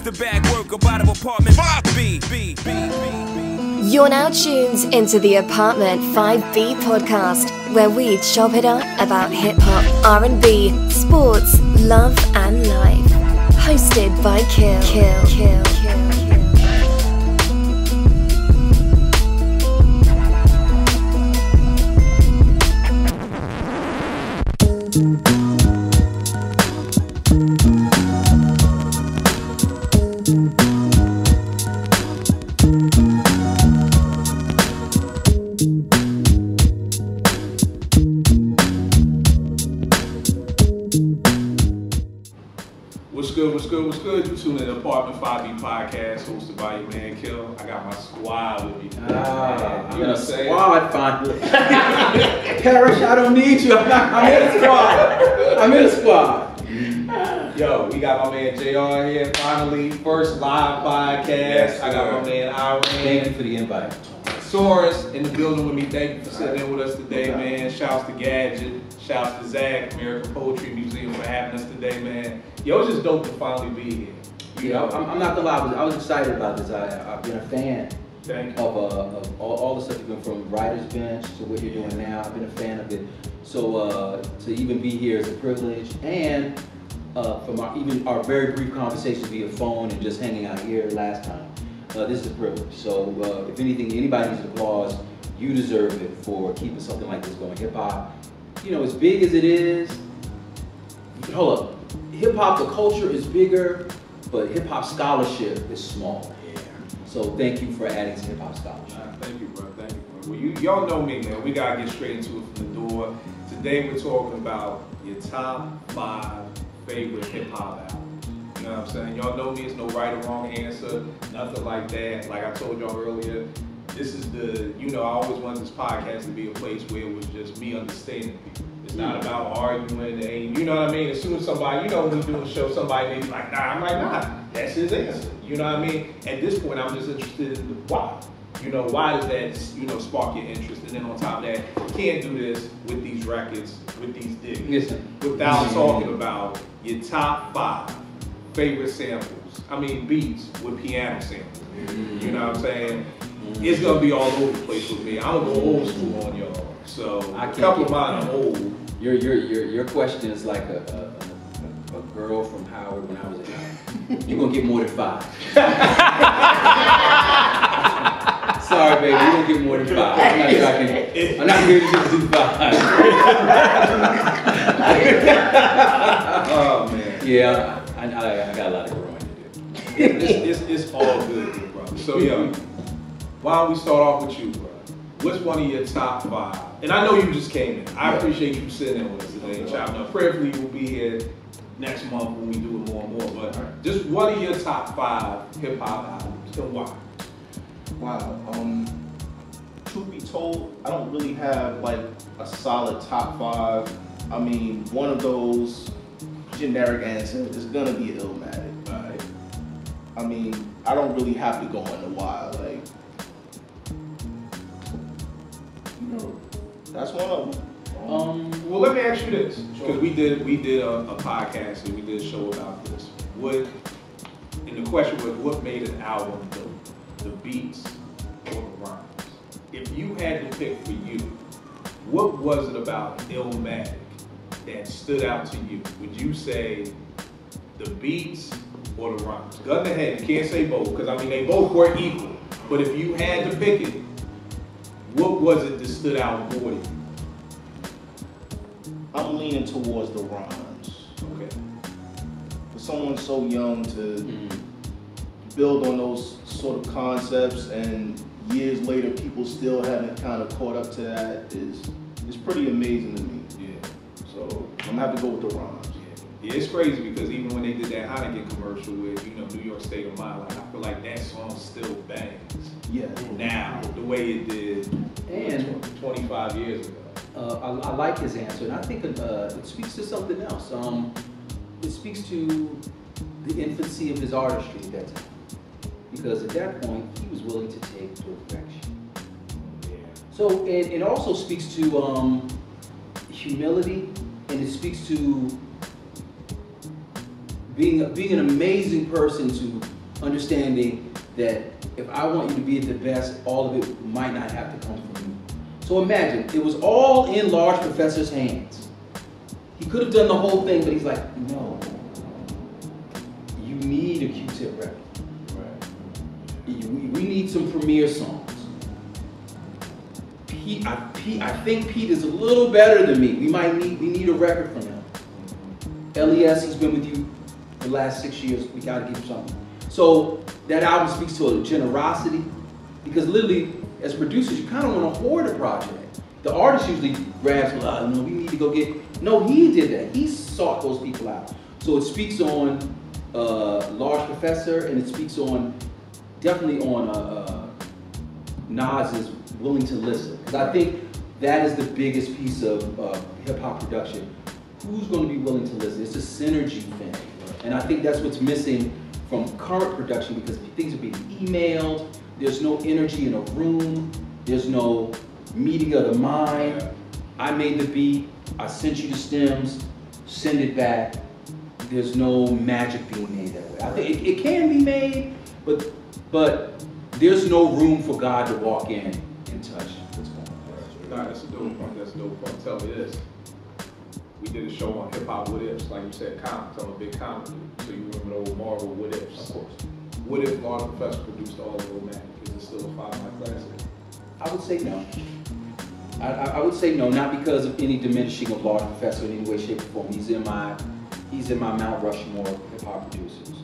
Used to bag work about an apartment 5B. You're now tuned into the Apartment 5B podcast, where we chop it up about hip-hop, R&B, sports, love and life. Hosted by Kill. What's good? You tune in to Apartment 5B podcast, hosted by your man Kill. I got my squad with me. You know what I'm saying? Squad finally. Parrish, I don't need you. I'm in the squad. Yo, we got my man JR here finally. First live podcast. Yes, I got my man Iron. Thank you for the invite. Soren's in the building with me. Thank you for sitting in with us today, man. Shouts to Gadget. Shouts to Zach, American Poetry Museum, for having us today, man. Yo, it's just dope to finally be here. I'm not gonna lie, I was excited about this. I've been a fan of all the stuff you've been, from Writer's Bench to what you're doing now. I've been a fan of it. So to even be here is a privilege, and from our very brief conversation via phone and just hanging out here last time, this is a privilege. So if anything, anybody needs applause, you deserve it for keeping something like this going. Hip hop, you know, as big as it is, hold up. Hip hop, the culture is bigger, but hip hop scholarship is small. Yeah. So thank you for adding to hip hop scholarship. Thank you, bro. Thank you, bro. Well, y'all know me, man. We gotta get straight into it from the door. Today we're talking about your top 5 favorite hip hop albums. You know what I'm saying? Y'all know me. It's no right or wrong answer. Nothing like that. Like I told y'all earlier, this is I always wanted this podcast to be a place where it was just me understanding people. It's not about arguing, and you know what I mean? As soon as somebody, when we do a show, somebody may be like, nah, I'm like, nah, that's his answer. You know what I mean? At this point, I'm just interested in the why. Why does that, spark your interest? And then on top of that, you can't do this with these records, with these digs, without talking about your top 5 favorite samples. Beats with piano samples. You know what I'm saying? It's gonna be all over the place with me. I'm gonna go old school on y'all. So a couple of mine are old. Your question is like a girl from Howard when I was a child. You're gonna get more than 5. Sorry, baby, you're gonna get more than 5. I'm not here to just do 5. Oh man. Yeah, I got a lot of growing to do. It's all good, bro. So why don't we start off with you, bro? What's one of your top 5? And I know you just came in. I appreciate you sitting in with us today and chopping up. Prayerfully, we'll be here next month when we do it more and more. But just what are your top 5 hip hop albums and why? Wow. Truth be told, I don't really have like a solid top 5. One of those generic answers is gonna be Illmatic. Right? I don't really have to go into why. That's one of them. Well, let me ask you this, because we did a podcast and we did a show about this. And the question was, what made an album the beats or the rhymes? If you had to pick for you, what was it about Illmatic that stood out to you? Would you say the beats or the rhymes? Gun to head, you can't say both, because they both were equal. But if you had to pick it, what was it that stood out more to you? I'm leaning towards the rhymes. Okay. For someone so young to build on those sort of concepts, and years later people still haven't kind of caught up to that is pretty amazing to me. Yeah. So I'm gonna have to go with the rhymes. Yeah, it's crazy because even when they did that Heineken commercial with, New York State of Mind, I feel like that song still bangs. Yeah. Now, the way it did And 25 years ago. I like his answer, and I think it speaks to something else. It speaks to the infancy of his artistry at that time. Because at that point, he was willing to take direction. Yeah. So, it also speaks to humility, and it speaks to being an amazing person to understanding that if I want you to be at the best, all of it might not have to come from you. So imagine, it was all in Large Professor's hands. He could have done the whole thing, but he's like, no. You need a Q-Tip record. Right. We need some premiere songs. I think Pete is a little better than me. We need a record from him. LES, he's been with you the last 6 years. We gotta give him something. So that album speaks to a generosity, because literally, as producers, you kind of want to hoard a project. The artist usually grabs, no, we need to go get. No, he did that. He sought those people out. So it speaks on Large Professor, and it speaks on definitely on Nas's Willing to Listen. Because I think that is the biggest piece of hip hop production. Who's going to be willing to listen? It's a synergy thing. And I think that's what's missing from current production, because things are being emailed, there's no energy in a room, there's no meeting of the mind. I made the beat, I sent you the stems, send it back. There's no magic being made that way. I think it can be made, but there's no room for God to walk in and touch what's going on. Nah, that's a dope point, that's a dope point. Tell me this. We did a show on hip hop what ifs, like you said, comics. I'm a big comic dude. So you remember the old Marvel what ifs? Of course. What if Large Professor produced all of Illmatic? Is it still a 5-night classic? I would say no. I would say no, not because of any diminishing of Large Professor in any way, shape, or form. He's in my Mount Rushmore of hip hop producers.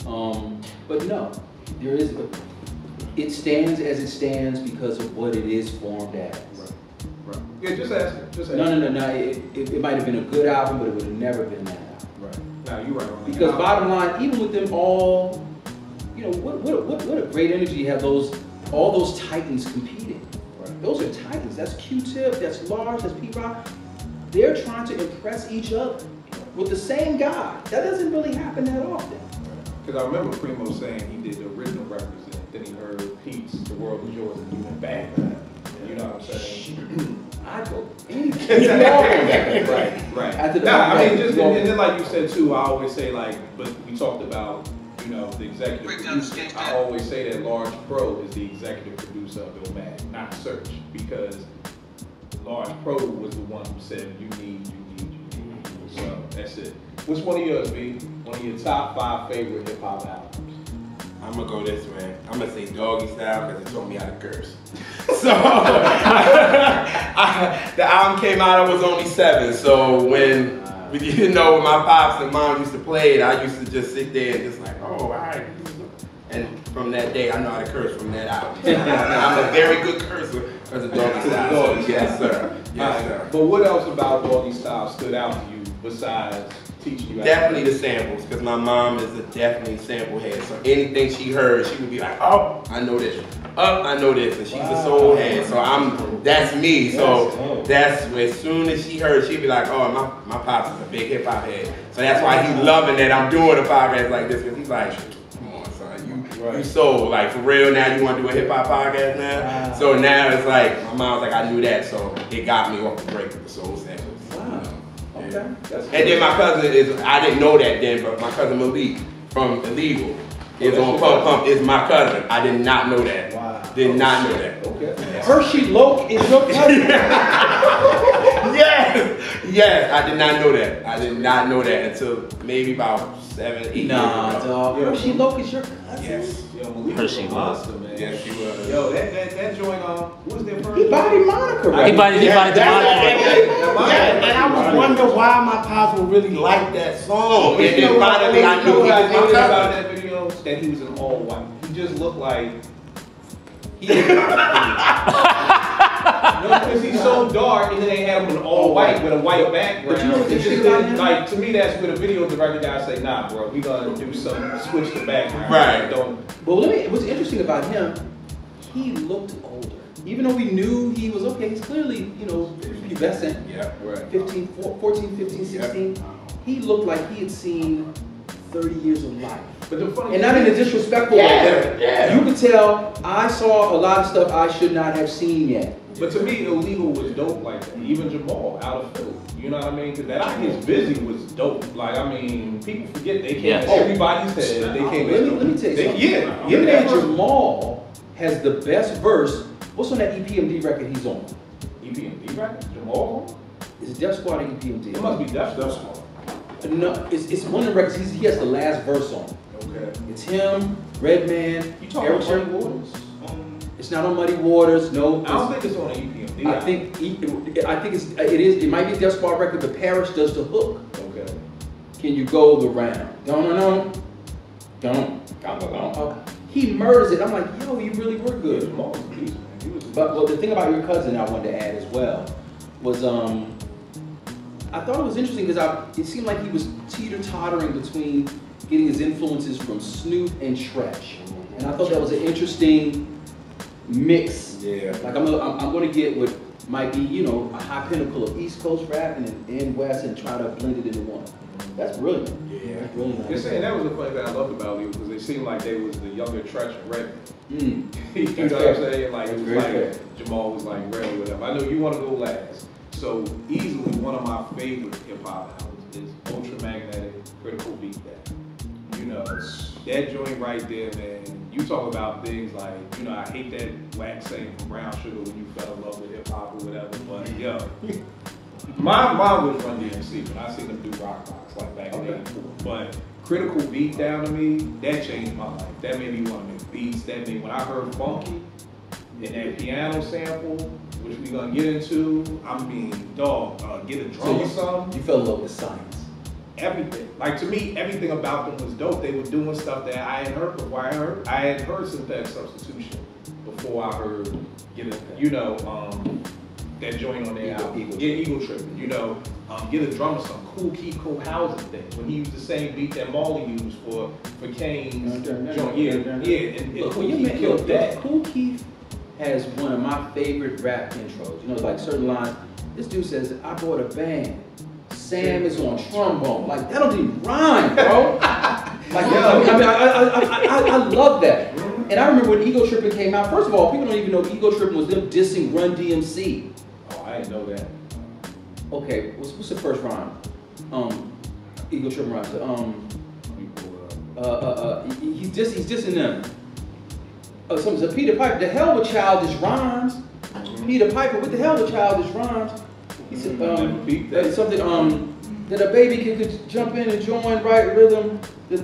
But no, there is. It stands as it stands because of what it is formed as. Right. Yeah, just ask it. No. It might have been a good album, but it would have never been that album. Right. Now you're right. Because bottom line, even with them all, you know, what a great energy you have all those titans competing. Right. Those are titans. That's Q-Tip, that's Large, that's P-Rock. They're trying to impress each other with the same guy. That doesn't really happen that often. Because I remember Primo saying he did the original records, and then he heard Pete's The World Is Yours, and he went back. You know what I'm saying? I go anything. Right. I mean, just and then like you said too, I always say but we talked about, you know, the executive producer. I always say that Large Pro is the executive producer of Illmatic, not Search, because Large Pro was the one who said you need. So that's it. Which one of yours, B? One of your top 5 favorite hip hop albums? I'm gonna go this way. I'm gonna say Doggy Style because it taught me how to curse. So the album came out, I was only 7. So when you didn't know, when my pops and mom used to play it, I used to just sit there and just like, oh, all right. And from that day, I know how to curse from that album. I'm a very good cursor because of Doggy Style. So yes, sir. Yes, sir. But what else about Doggy Style stood out to you besides teaching you? Definitely the samples, because my mom is a definitely sample head. So anything she heard, she would be like, oh, I know this. Oh, I know this. And she's a soul head. So that's me. So that's as soon as she heard, she'd be like, oh, my pops is a big hip hop head. So that's why he's loving that I'm doing a podcast like this, because he's like, come on, son, you soul. Like, for real now, you want to do a hip hop podcast now? Wow. So now it's like, my mom's like, I knew that. So it got me off the break with the soul samples. Wow. Okay. And then my cousin I didn't know that then, but my cousin Malik from Illegal is on Pump Pump is my cousin. I did not know that. Wow. Did not know that. Okay. Hershey Loke is your cousin? Yes, I did not know that. I did not know that until maybe about 7, 8 years ago. Dog. Hershey Loke is your cousin? Yes. Hershey monster, man. Yes, she was. Yo, that joint who was their first? He bodied Monica, right? He bodied Monica. Yeah, and I was wondering why my pops would really like that song. And then finally I knew he was my cousin. About that video, that he was in all white. He just looked like because he's so dark, and then they have him in all white with a white background. But you know what's interesting about him? Like, to me, that's where the video director guy say, nah, bro, we gonna do something, switch the background. Right. Well, what's interesting about him, he looked older. Even though we knew he was okay, he's clearly, you know, pubescent. Yeah, right. 14, 15, 16. Yep. He looked like he had seen 30 years of life. But the funny and not in a disrespectful way. Yeah. You could tell I saw a lot of stuff I should not have seen yet. But to me, Illegal was dope like that. Even Jamal out of Philly. You know what I mean? Because that I Gets Busy was dope. Like, I mean, people forget they came at everybody's head. They came Let me tell you something. Even though Jamal has the best verse, what's on that EPMD record he's on? EPMD record? Jamal? Is it Def Squad or EPMD? It must be Def Squad. No, it's one of the records he has the last verse on. Okay. It's him, Redman, You talking about Muddy Waters? It's not on Muddy Waters, no. I don't think it's on EPMD. I think it might be a Def Squad record, but Parrish does the hook. Okay. Can you go the round? Don't. He murders it. I'm like, yo, you really were good. Jamal was a beast, man. He was But the thing about your cousin I wanted to add as well was I thought it was interesting because it seemed like he was teeter-tottering between getting his influences from Snoop and Tretch. And I thought that was an interesting mix. Yeah. Like I'm going to get what might be, you know, a high pinnacle of East Coast rap and West and try to blend it into one. That's brilliant. Yeah. That's really nice. You're saying that was the funny thing I loved about Leo because they seemed like they was the younger Tretch and Redman. You know what I'm saying? Like it was like Jamal was like Red or whatever. I know you want to go last. So easily one of my favorite hip hop albums is Ultramagnetic Critical Beat Down. You know, that joint right there, man. You talk about things like, you know, I hate that wax saying from Brown Sugar when you fell in love with hip hop or whatever, but yo. My mom was Run DMC when I seen them do Rock Box like back in '84. But Critical Beat Down to me, that changed my life. That made me want to make beats. That made when I heard Funky and that piano sample, which we gonna get into, I mean, get a drum or something. You fell in love with science. Everything. Like to me, everything about them was dope. They were doing stuff that I hadn't heard before. I had heard Synthetic Substitution before I heard, that joint on their album. Eagle Tripping, you know. Get a drummer some Cool Keith Cool Housing thing. When he used the same beat that Marley used for Kane's joint. And Cool Keith killed that. Cool Keith has one of my favorite rap intros. You know, like certain lines. This dude says, I bought a band. Sam is on trombone. Like, that don't even rhyme, bro. I love that. And I remember when Ego Trippin' came out, first of all, people don't even know Ego Trippin' was them dissing Run DMC. Oh, I didn't know that. Okay, what's the first rhyme? Ego Trippin' rhymes. He's dissing them. Something said, Peter Piper, the hell with childish rhymes. Peter Piper, what the hell with childish rhymes? He said, something, that a baby could jump in and join right rhythm. They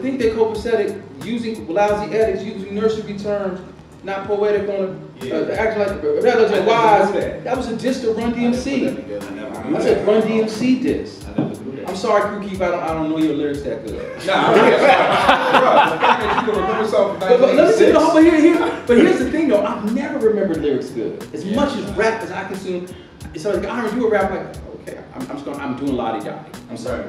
think they're copacetic, using lousy edits, using nursery terms, not poetic on acting like rather than wise. That was a diss to Run DMC. I said Run DMC diss. I'm sorry, Crew Keith, I don't know your lyrics that good. Nah, the fact that you can remember something but here's the thing though, I've never remembered lyrics good. As much as rap as I consume, so like, I heard you a rap like, okay, I'm doing lottie-dottie. I'm sorry.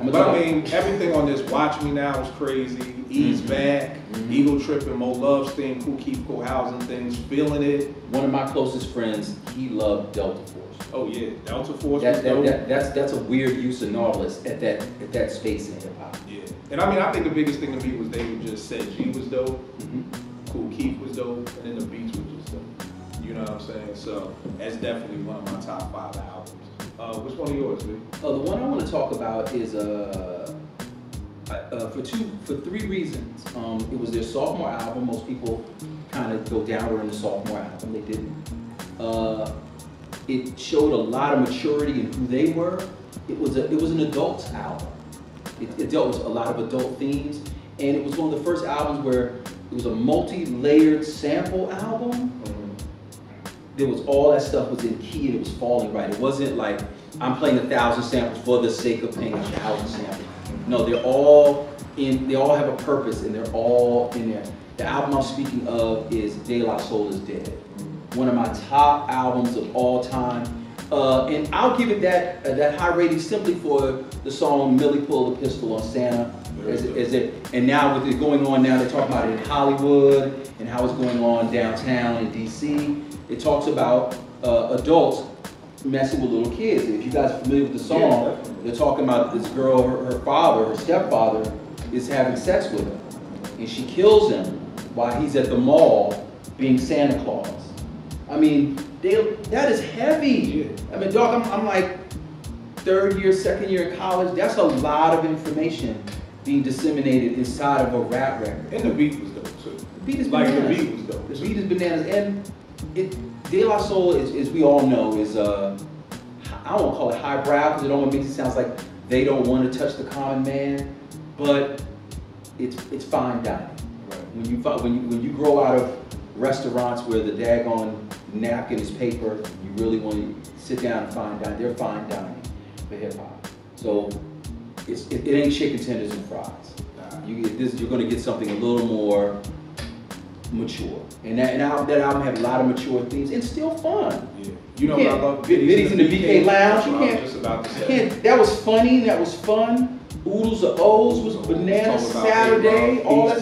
But I mean, everything on this Watch Me Now is crazy. Ease Back, Eagle Trippin', Mo Love's thing, Cool Keith Cool Housing things, Feeling It. One of my closest friends, he loved Delta Force. Oh yeah, Delta Force. That's a weird use of novelists at that space in hip hop. Yeah, and I mean, I think the biggest thing to me was they just said G was dope, Cool Keith was dope, and then the beats were just dope. You know what I'm saying? So that's definitely one of my top 5 albums. Which one of yours, man? The one I want to talk about is for 3 reasons. It was their sophomore album. Most people kind of go downward in the sophomore album. They didn't. It showed a lot of maturity in who they were. It was an adult album. It dealt with a lot of adult themes, and it was one of the first albums where it was a multi-layered sample album. There was all that stuff was in key and it was falling right. It wasn't like I'm playing 1,000 samples for the sake of playing 1,000 samples. No, they all have a purpose and they're all in there. The album I'm speaking of is De La Soul Is Dead. One of my top albums of all time. And I'll give it that high rating simply for the song Millie Pulled a Pistol on Santa. And now with it going on now, they're talking about it in Hollywood and how it's going on downtown in DC. It talks about adults messing with little kids. And if you guys are familiar with the song, they're talking about this girl, her father, her stepfather, is having sex with her. And she kills him while he's at the mall being Santa Claus. I mean, that is heavy. Yeah. I mean, dog, I'm like third year, second year in college. That's a lot of information being disseminated inside of a rap record. And the beat was dope too. The beat is bananas. Like the beat was dope. The beat is bananas, and De La Soul, as we all know, is I don't want to call it highbrow because it almost makes it sound like they don't want to touch the common man, but it's fine dining. Right. When you grow out of restaurants where the daggone napkin is paper, you really want to sit down and fine dine. They're fine dining for hip hop. So it ain't chicken tenders and fries. You're going to get something a little more mature. And that album had a lot of mature themes and still fun. Yeah. You know what I love? Biddies in the BK Lounge. You can't. That was funny. That was fun. Oodles of O's was bananas. Saturday. All that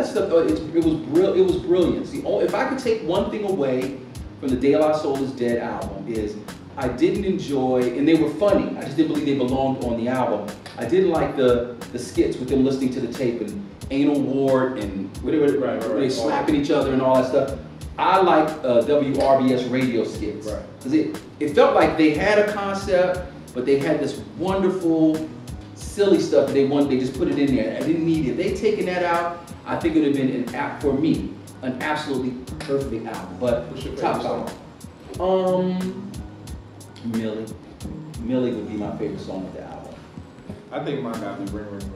stuff. It was brilliant. See, if I could take one thing away from the De La Soul is Dead album is I didn't enjoy, and they were funny. I just didn't believe they belonged on the album. I didn't like the skits with them listening to the tape and anal wart and whatever, they slapping each other and all that stuff. I like WRBS radio skits because it felt like they had a concept, but they had this wonderful, silly stuff that they just put it in there. I didn't need it. They taken that out, I think it would have been for me an absolutely perfect album. But top song, Millie would be my favorite song of the album. I think mine got to be Ring Ring Ring.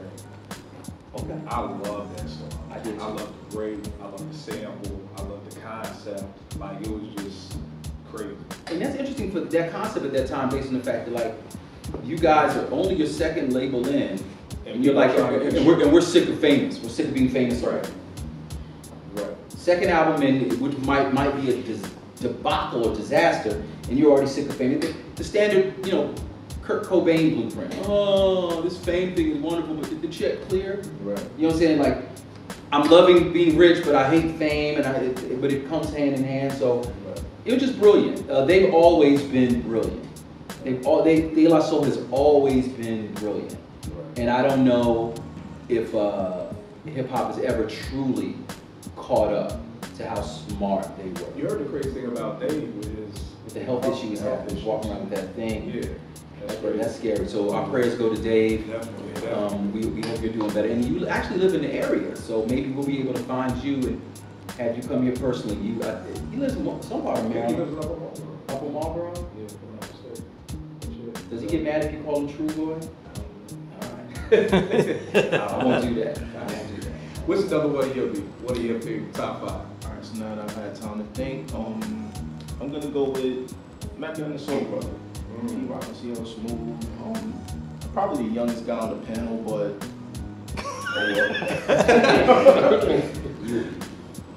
Okay. I love that song. I did too. I love the break, I love the sample, I love the concept. Like, it was just crazy. And that's interesting for that concept at that time, based on the fact that, like, you guys are only your second label in, and you're like, and we're sick of famous. We're sick of being famous already. Right. Second album in, which might be a debacle or disaster, and you're already sick of fame. The standard, Kurt Cobain blueprint. Oh, this fame thing is wonderful, but did the check clear? Right. You know what I'm saying? Like, I'm loving being rich, but I hate fame, but it comes hand in hand. So it was just brilliant. They've always been brilliant. De La Soul has always been brilliant, and I don't know if hip hop has ever truly caught up to how smart they were. You heard the crazy thing about Dave with the health issue he's having, walking around with that thing. Yeah. That's scary. So our prayers go to Dave. Definitely. We hope you're doing better. And you actually live in the area, so maybe we'll be able to find you and have you come here personally. You live in some part of Maryland. He lives in Upper Marlboro? Yeah, Does he get mad if you call him True Boy? All right. I won't do that. What's another one of your beats? What are your favorite top 5? All right, so now that I've had time to think, I'm gonna go with Mecca and the Soul Brother. He rockin' CL Smooth. Probably the youngest guy on the panel, but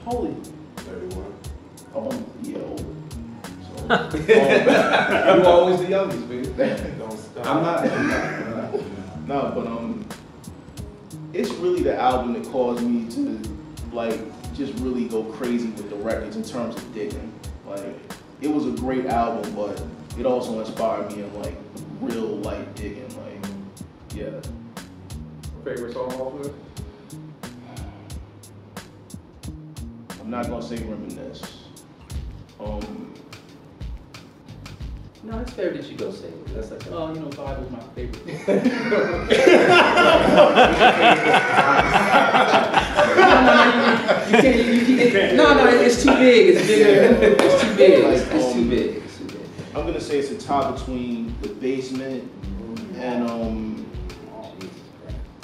holy 31. Yeah, older. So, you're always the youngest, baby. Don't stop. I'm not. No, but it's really the album that caused me to just really go crazy with the records in terms of digging. Like, it was a great album, but it also inspired me in real life digging. Yeah. Favorite song off of it? I'm not gonna say Reminisce. No, it's fair that you go say it. That's like, Bible's my favorite. No, it's too big. It's bigger. It's too big. It's too big. I'm gonna say it's a tie between The Basement and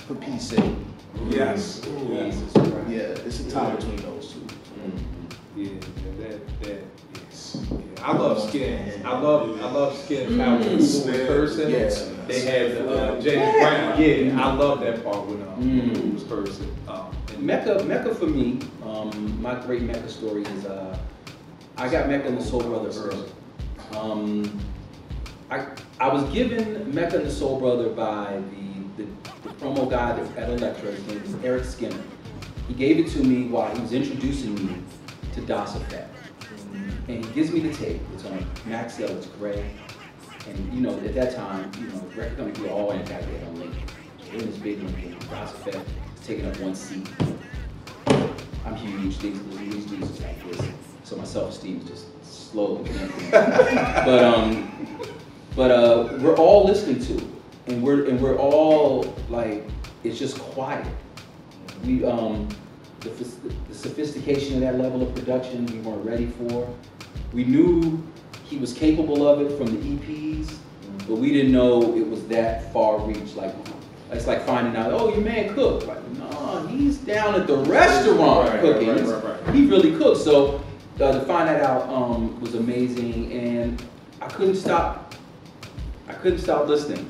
For Peace Sake. Yes. Yeah, it's a tie between those two. Yeah, yes. Yeah. I love Skin. I love Skin. How with person. Yes. They had James Brown. Yeah, I love that part when it was person. Mecca for me, my great Mecca story is I got Mecca and the Soul Brother early. I was given Mecca and the Soul Brother by the promo guy at Elektra. His name was Eric Skinner. He gave it to me while he was introducing me to Das Effect. And he gives me the tape. It's on Maxell, it's gray. And at that time, the record company were all in back there on Lincoln. So in this big room, Das Effect is taking up one seat. I'm huge. These dudes is like this. So my self-esteem is just slowly connecting. but we're all listening to it, and we're all like, it's just quiet. We the sophistication of that level of production we weren't ready for. We knew he was capable of it from the EPs, but we didn't know it was that far reach. Like, it's like finding out, oh, your man cooked. Like, no, he's down at the restaurant cooking. Right. He really cooks. So to find that out was amazing, and I couldn't stop listening.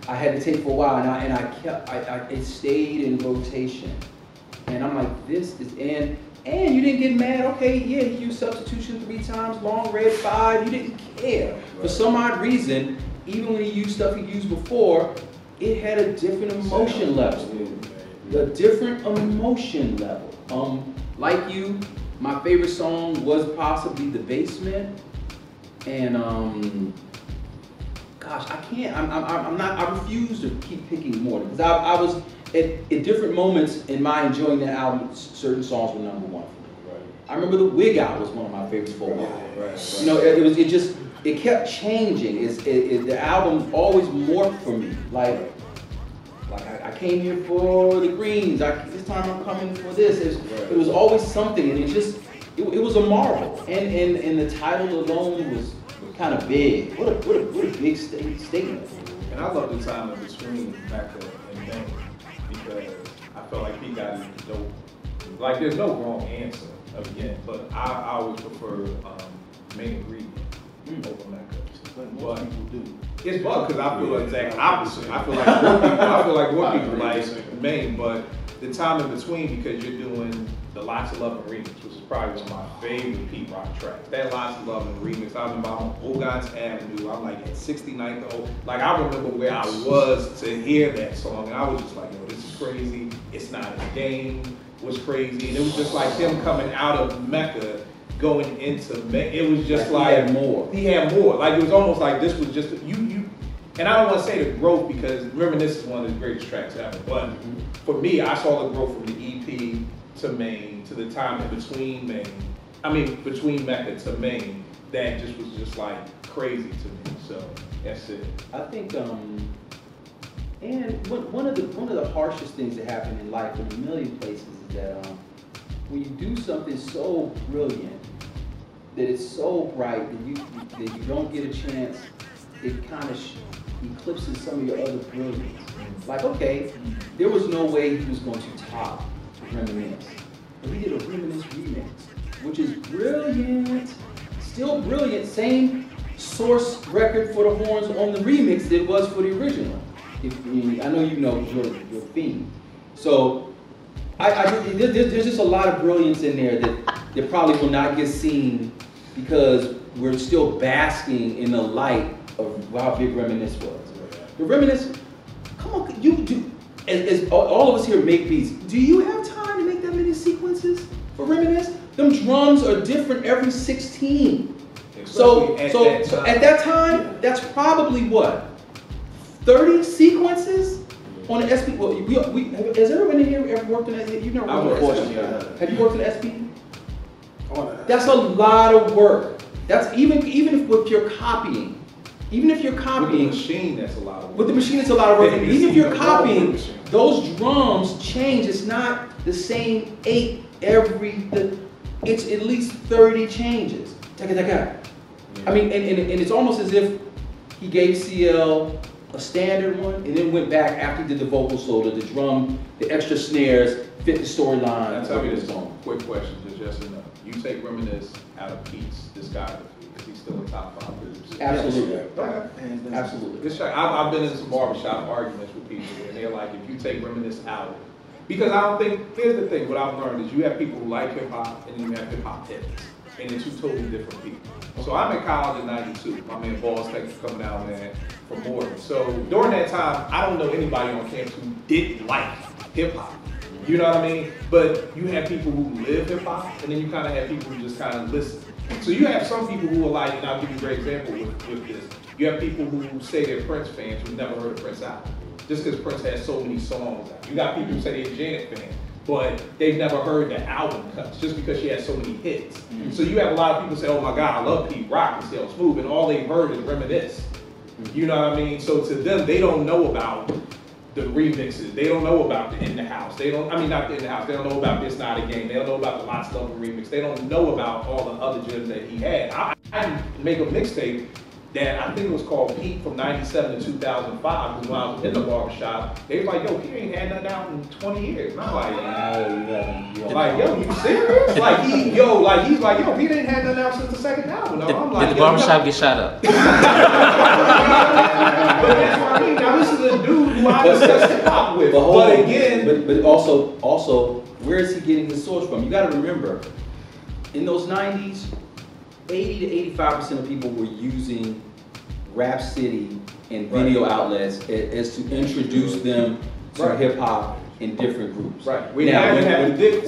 I had to take for a while, and it stayed in rotation. And I'm like, this is, and you didn't get mad. Okay, yeah, he used substitution 3 times, long red 5. You didn't care. For some odd reason, even when he used stuff he used before, it had a different emotion level. A different emotion level. Like you, my favorite song was possibly The Basement, and gosh, I can't. I refuse to keep picking more because I was at different moments in my enjoying that album. Certain songs were number 1 for me. Right. I remember The Wig Out was one of my favorites for a while. Right. You know, it kept changing. The album always morphed for me. Like I came here for the greens. This time I'm coming for this. It was always something, and it was a marvel. And the title alone was kind of big. What a big statement. And I love the time in between Mecca and Bang because I felt like he got like there's no wrong answer again, but I always prefer main ingredient over Mecca. But people do. It's bug because I feel the exact opposite. I feel like more people like main, but the time in between because you're doing the Lots of Love and remix, which is probably one of my favorite Pete Rock tracks. That Lots of Love and remix, I remember I'm on Ogons Avenue, I'm like at 69th, like I remember where I was to hear that song, and I was just like, yo, this is crazy, it's not a game, was crazy, and it was just like him coming out of Mecca, going into Mecca, it was just like he had more, like it was almost like this was just, and I don't want to say the growth because Reminisce is one of the greatest tracks ever, but for me, I saw the growth from the EP to Maine, to the time in between between Mecca to Maine, that just was just like crazy to me. So that's it. I think, and one of the harshest things that happen in life in a million places is that when you do something so brilliant, that it's so bright that you don't get a chance, it kind of eclipses some of your other brilliance. Like, okay, there was no way he was going to top Reminisce. But he did a Reminisce remix, which is brilliant, still brilliant, same source record for the horns on the remix that it was for the original. I know you know your theme. So there's just a lot of brilliance in there that probably will not get seen because we're still basking in the light of how big Reminisce was. The Reminisce, come on, you do, as all of us here make beats, do you have time to make that many sequences for Reminisce? Them drums are different every 16. So at that time, that's probably what? 30 sequences on an SP? Well, has everyone in here ever worked on that? You've never worked on SP. Have you worked on SP? That's a lot of work. That's even if you're copying. Even if you're copying. With the machine, that's a lot of work. With the machine, it's a lot of work. Even if you're copying, those drums change. It's not the same 8 it's at least 30 changes. I mean, and it's almost as if he gave CL a standard one and then went back after he did the vocal solo, the drum, the extra snares, fit the storyline. Now tell me this quick question, just yes or no. You take Reminisce out of Pete's discography because he's still a top 5 producer. Absolutely. Okay. Absolutely. I've been in some barbershop arguments with people and they're like, if you take Reminisce out, because I don't think, here's the thing, what I've learned is you have people who like hip hop and then you have hip hop heads. And they're 2 totally different people. So I'm in college in '92. My man Balls Tech was coming out, man, from Morgan. So during that time, I don't know anybody on campus who didn't like hip hop. You know what I mean? But you have people who live hip hop, and then you kind of have people who just kind of listen. So you have some people who are like, and I'll give you a great example with this. You have people who say they're Prince fans who've never heard a Prince album, just because Prince has so many songs out. You got people who say they're Janet fans, but they've never heard the album cuts just because she has so many hits. So you have a lot of people say, oh my God, I love Pete Rock and Still Smooth, and all they've heard is Reminisce. You know what I mean? So to them, they don't know about the remixes. They don't know about the In the House. They don't, I mean, not the In the House. They don't know about It's Not a Game. They don't know about the Lots of Love remix. They don't know about all the other gems that he had. I make a mixtape that I think it was called Pete from 97 to 2005, because when I was in the barbershop, they was like, yo, he ain't had nothing out in 20 years. And I'm like, yo, you serious? Like, he's like, yo, Pete ain't had nothing out since the second album. No, I'm like, did the barbershop get shot up? But that's what I mean. Now, this is a dude who I discussed hip hop with. But again, but also, where is he getting his source from? You got to remember, in those 90s, 80 to 85% of people were using Rap City and video outlets as to introduce them to hip hop in different groups. Right.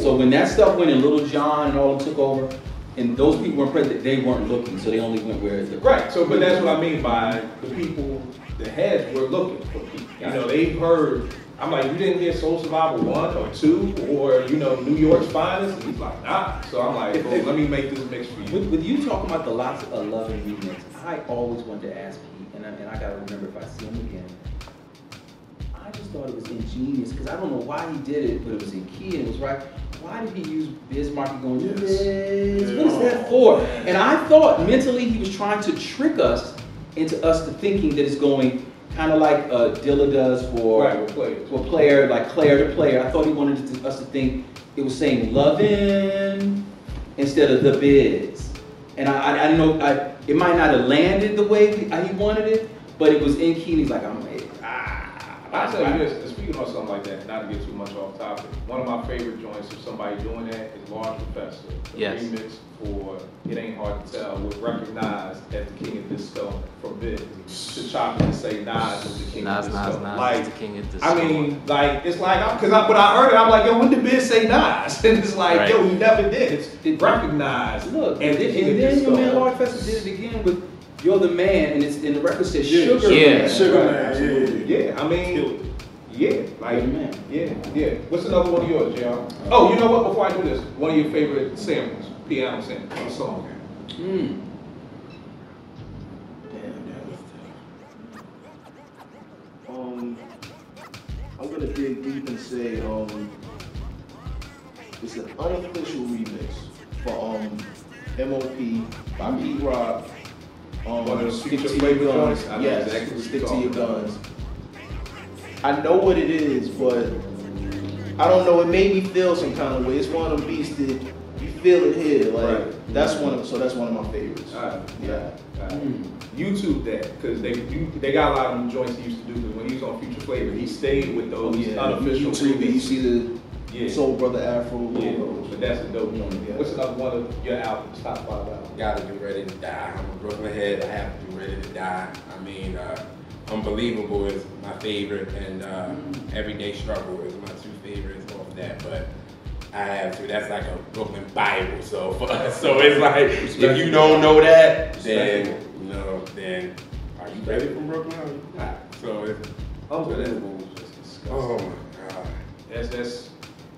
So when that stuff went and Little John and all them took over, and those people weren't present, they weren't looking, so they only went where the right. So, but that's what I mean by the people, the heads were looking for people. You know, they've heard. I'm like, you didn't hear Soul Survivor 1 or 2 or, you know, New York's Finest? And he's like, nah. So I'm like, well, let me make this mix for you. With you talking about the Lots of Love and remix, I always wanted to ask Pete, and I got to remember if I see him again, I just thought it was ingenious, because I don't know why he did it, but it was in key and it was right. Why did he use Biz Markie going, yes. What is that for? And I thought mentally he was trying to trick us into us to thinking that it's going kind of like Dilla does for player, like player to player. I thought he wanted us to think it was saying lovin' instead of the biz. And I didn't know, it might not have landed the way he wanted it, but it was in key and he's like, I'm like, I'll tell you this, speaking on something like that, not to get too much off topic, one of my favorite joints of somebody doing that is Large Professor. The remix for It Ain't Hard to Tell was recognized as the king of disco from Biz. To chop and say Nas was the king of disco. Nas is the king of disco. I mean, like, it's like, when I heard it, I'm like, yo, when did Biz say Nas? And it's like, yo, he never did. It's recognized. Look, and then your man Large Professor did it again with You're the Man, and the record says Sugar Man. Sugar Man. Yeah, I mean, yeah. What's another one of yours, JR? Oh, you know what? Before I do this, one of your favorite samples, piano samples, a song. I'm gonna dig deep and say it's an unofficial remix for MOP by Pete Rock. Stick to your guns. Yes, exactly. Stick to your guns. I know what it is, but I don't know. It made me feel some kind of way. It's one of them beats that you feel it here. Like that's one of my favorites. YouTube that, because they got a lot of them joints he used to do. Because when he was on Future Flavor, he stayed with those unofficial remixes. You see the Soul Brother Afro. Yeah, but that's a dope joint. What's another one of your albums, top 5 albums? Gotta Be Ready to Die. I'm a Brooklyn head. I have to be ready to die. I mean, Unbelievable is my favorite, and Everyday Struggle is my 2 favorites off that. But I have to. That's like a Brooklyn Bible. So it's like if you don't know that, then then are you ready from Brooklyn? Or not? So it's Unbelievable. Oh my God. That's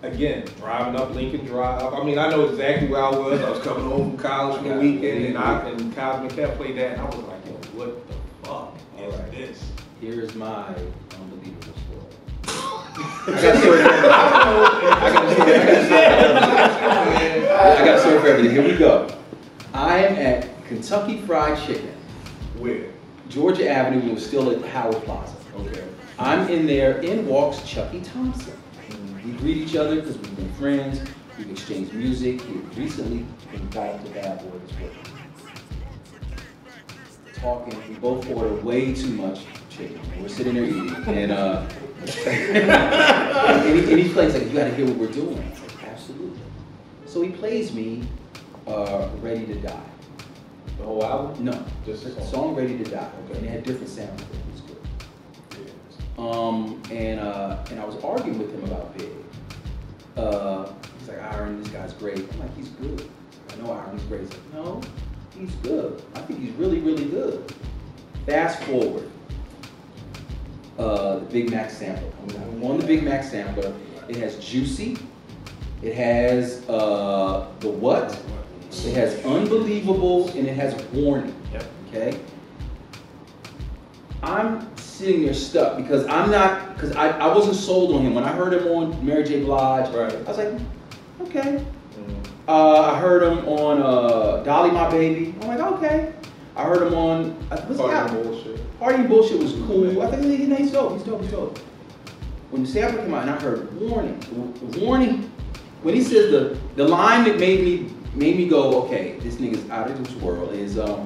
again, driving up Lincoln Drive. I mean, I know exactly where I was. I was coming home from college for the weekend, and Cosmic Cat played that, and I was like, yo, what the fuck is this? Here's my unbelievable story. I got a story for everything. Here we go. I am at Kentucky Fried Chicken. Where? Georgia Avenue. We were still at Howard Plaza. Okay. I'm in there. In walks Chucky Thompson. We greet each other because we've been friends. We've exchanged music. He recently got up to Bad Boy as well. Talking. We both order way too much chicken. We're sitting there eating, and and he plays like, you got to hear what we're doing. I was like, absolutely. So he plays me Ready to Die. The whole album? No, just the song Ready to Die. Okay. And it had different sounds. It was good. And I was arguing with him about Big. He's like, Iron, this guy's great. I'm like, he's good. I know Iron, he's great. He's like, no, he's good. I think he's really, really good. Fast forward, the Big Mac sampler comes out. On the Big Mac sampler, it has Juicy, It has the what? It has unbelievable, and it has warning. Okay. I'm sitting there stuck because I wasn't sold on him. When I heard him on Mary J. Blige, I was like, okay. I heard him on Dolly My Baby. I'm like, okay. I heard him on Party Bullshit. Party Bullshit was cool. I think he's dope. He's dope. When the sample came out and I heard warning, when he says the line that made me go, okay, this nigga's out of this world is a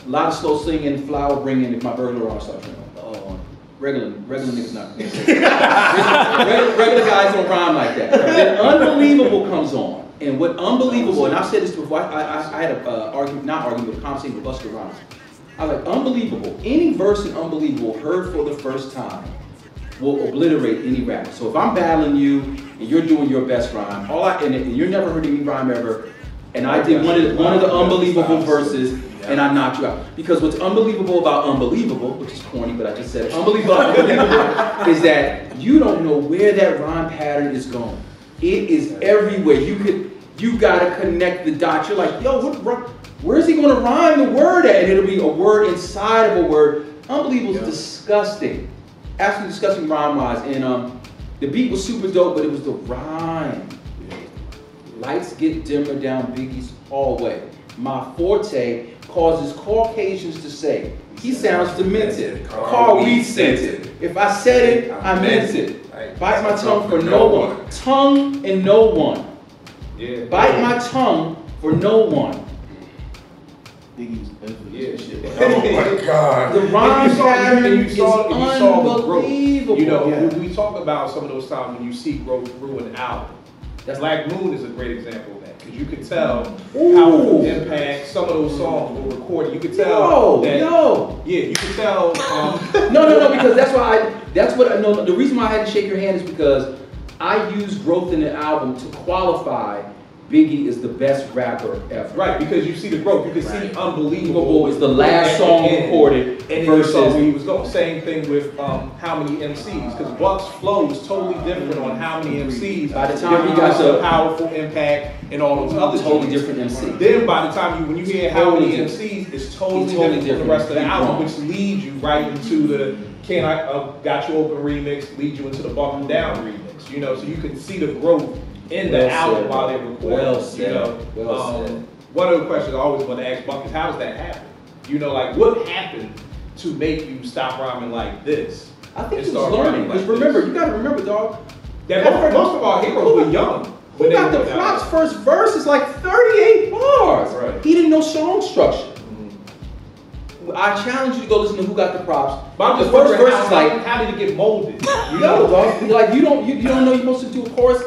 lot of slow singing, flower bringing. If my burglar alarm starts ringing, oh, regular niggas not. regular guys don't rhyme like that. Then Unbelievable comes on, and what Unbelievable, and I've said this before. I had a conversation with Buster Rhymes. I was like, Unbelievable. Any verse in Unbelievable heard for the first time will obliterate any rapper. So if I'm battling you and you're doing your best rhyme, and you're never heard me rhyme ever, and I did one of the Unbelievable verses, and I knocked you out. Because what's unbelievable about Unbelievable, which is corny, but I just said it, unbelievable is that you don't know where that rhyme pattern is going. It is everywhere. You gotta connect the dots. You're like, yo, where's he gonna rhyme the word at? And it'll be a word inside of a word. Unbelievable is disgusting. Absolutely disgusting rhyme-wise. And the beat was super dope, but it was the rhyme. Lights get dimmer down Biggie's hallway. My forte causes Caucasians to say, he sounds demented. Carl Reed sent it. If I said it, I meant it. Bite my tongue for no one. Tongue and no one. Yeah. Bite my tongue for no one. Biggie's shit. Oh my God. The rhyme pattern is unbelievable. You know, we talk about some of those times when you see growth through an album. Black Moon is a great example of that, because you could tell how impact some of those songs were recorded. You could tell you could tell. No, because that's what I know. The reason why I had to shake your hand is because I used growth in the album to qualify Biggie is the best rapper ever. Right, because you see the growth. You can see Unbelievable is the last song recorded. And versus where he was going. Same thing with How Many MCs, because Buck's flow is totally different on How Many MCs. By the time he got the powerful impact and all those other totally different MCs. Then by the time when you hear How Many MCs, it's totally different from the rest of the album, which leads you right into the Can I Got You Open remix, leads you into the Bump 'Em Down remix. You know, so you can see the growth in the album while they're recording. One of the questions I always want to ask Buck is, how does that happen? You know, like, what happened to make you stop rhyming like this? I think it's learning. Because remember, you got to remember, dog. That most of our heroes were young. Who got the props? First verse is like 38 bars. Right. He didn't know song structure. I challenge you to go listen to Who Got the Props. But the first verse is like, how did it get molded? You know, dog. Like you don't know you're supposed to do a chorus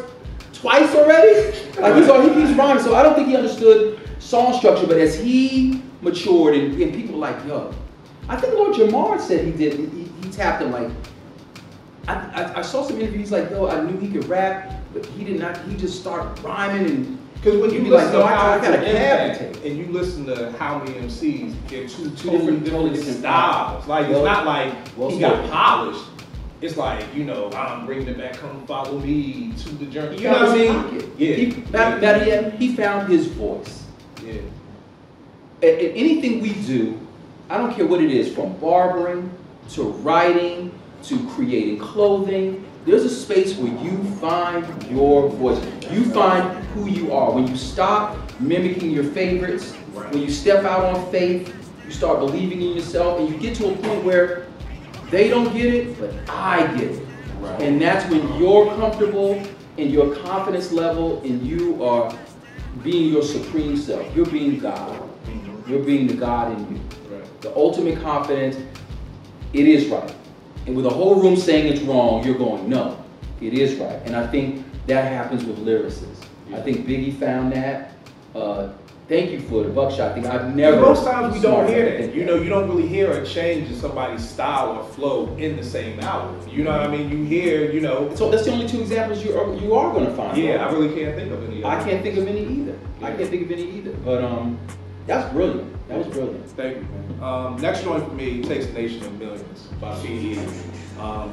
twice already. Like he keeps rhyming, so I don't think he understood song structure. But as he matured and people were like, yo, I think Lord Jamar said he did. He tapped him like. I saw some interviews like, yo, I knew he could rap, but he did not. He just started rhyming and. Because when you listen to I got a and you listen to How Many MCs, they're two totally different styles. Like it's not like he got polished. It's like, you know, I'm bringing it back. Come follow me to the journey. You know what I mean? Yeah. He found his voice. Yeah. Anything we do, I don't care what it is, from barbering to writing to creating clothing. There's a space where you find your voice. You find who you are. When you stop mimicking your favorites, when you step out on faith, you start believing in yourself, and you get to a point where they don't get it, but I get it. Right. And that's when you're comfortable in your confidence level and you are being your supreme self. You're being God. You're being the God in you. Right. The ultimate confidence, it is right. And with the whole room saying it's wrong, you're going, no, it is right. And I think that happens with lyricists. I think Biggie found that. Thank you for the buckshot. I think I've never. Most times we don't hear that. You know, you don't really hear a change in somebody's style or flow in the same album. You know what I mean? You hear, you know. So that's the only two examples you are going to find. Yeah, right? I really can't think of any. I can't think of any either. Yeah. I can't think of any either. But that's brilliant. That was brilliant. Thank you, man. Next joint for me, Takes a Nation of Millions by Fave. I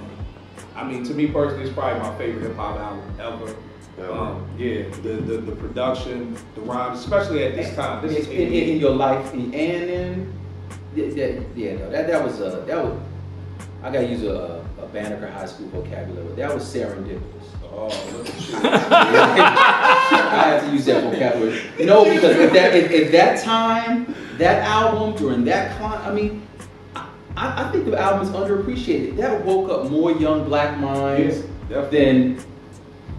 mean, to me personally, it's probably my favorite hip hop album ever. The production, the rhymes, especially at this time. This is in your life, and then that was I gotta use a Banneker High School vocabulary. That was serendipitous. Oh, look at you. I had to use that vocabulary. No, because at that time, that album during that I mean, I think the album is underappreciated. That woke up more young black minds than.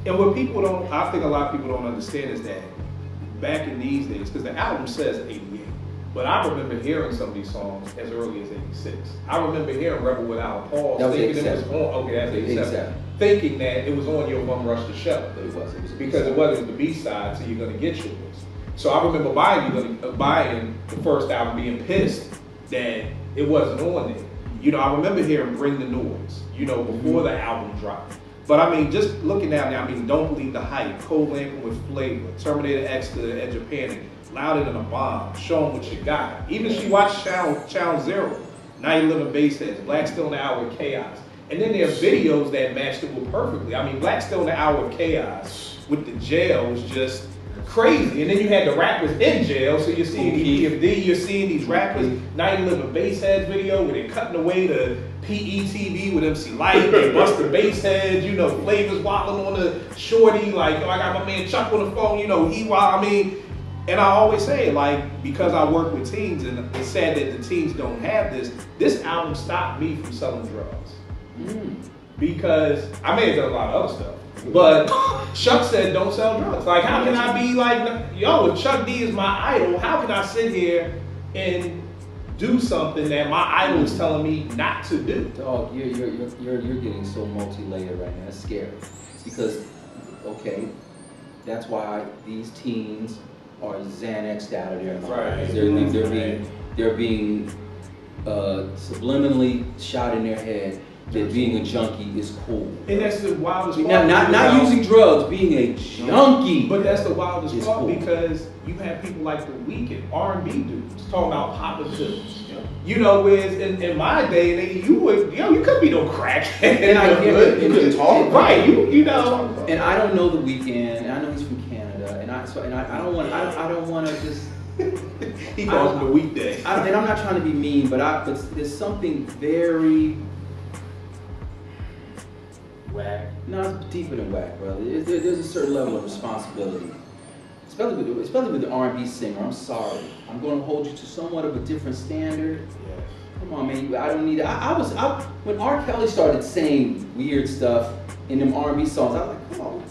And what people don't, I think a lot of people don't understand is that back in these days, because the album says 88, but I remember hearing some of these songs as early as 86. I remember hearing Rebel Without a Pause, thinking it was on, okay, that's 87. Thinking that it was on Your Bum Rush the Show. It was because it wasn't the B-side, so you're gonna get yours. So I remember buying the first album, being pissed that it wasn't on there. You know, I remember hearing Bring the Noise, you know, before the album dropped. But I mean, just looking at now, I mean, Don't Believe the Hype, Cold Lamping with Flavor, Terminator X to the Edge of Panic, Louder Than a Bomb, Show 'Em What You Got. Even she watched Channel Zero, Now You Live in Bassheads, Black Still in the Hour of Chaos. And then there are videos that matched it with perfectly. I mean, Black Still in the Hour of Chaos with the jail was just crazy. And then you had the rappers in jail, so you're seeing EPMD, you're seeing these rappers, Now You Live in Bassheads video where they're cutting away the PETV with MC Light, they bust the bass heads, you know, Flavors wobbling on the shorty, like, oh, I got my man Chuck on the phone, you know, I mean, and I always say, like, because I work with teens, and it's sad that the teens don't have this album stopped me from selling drugs. Because I may have done a lot of other stuff, but Chuck said don't sell drugs. Like, how can I be like, yo, if Chuck D is my idol, how can I sit here and do something that my idol is telling me not to do? Dog, you're getting so multi-layered right now. It's scary. Because, okay, that's why these teens are Xanaxed out of their minds. Right. They're being subliminally shot in their head that being a junkie is cool. And that's the wildest part. Not using drugs, being a junkie. But that's the wildest part, cool. Because you have people like The Weeknd, R&B dudes, talking about popping pills. Yeah. You know, whereas in my day, you couldn't be no crackhead. And I get it. You couldn't talk. Right, you know. And I don't know The Weeknd, and I know he's from Canada, and I don't want to just. He calls him The Weekday. And I'm not trying to be mean, but there's something very whack. No, it's deeper than whack, brother. There's a certain level of responsibility, especially with the R&B singer. I'm sorry, I'm going to hold you to somewhat of a different standard. Yeah. Come on, man. I don't need it. When R. Kelly started saying weird stuff in them R&B songs, I was like, come on,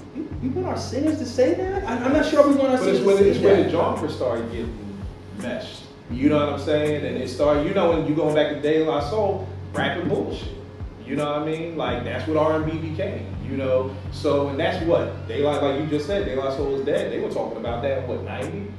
you want our singers to say that? I'm not sure we want our singers to say that. It's when the genre started getting meshed. You know what I'm saying? And it started, you know, when you going back to De La Soul, rapping bullshit. You know what I mean? Like, that's what R&B became, you know? So, and that's what, like you just said, De La Soul is dead. They were talking about that, what, 90?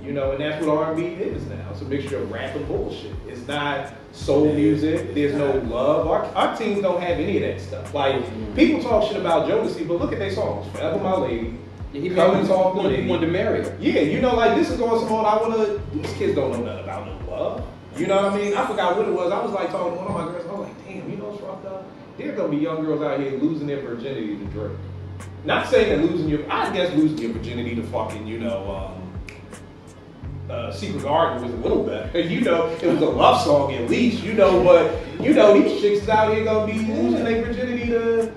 You know, and that's what R&B is now. It's a mixture of rap and bullshit. It's not soul music. There's no love. Our teens don't have any of that stuff. Like, people talk shit about Jodeci, but look at their songs. Forever My Lady. He wanted to marry her. Yeah, you know, like, this is on some old, these kids don't know nothing about no love. You know what I mean? I forgot what it was. I was like talking to one of my girls. I was like, damn, you know what's fucked up? There's gonna be young girls out here losing their virginity to Drake. Not saying that I guess losing your virginity to fucking, you know, Secret Garden was a little better. You know, it was a love song at least, you know, but, you know, these chicks out here gonna be losing their virginity to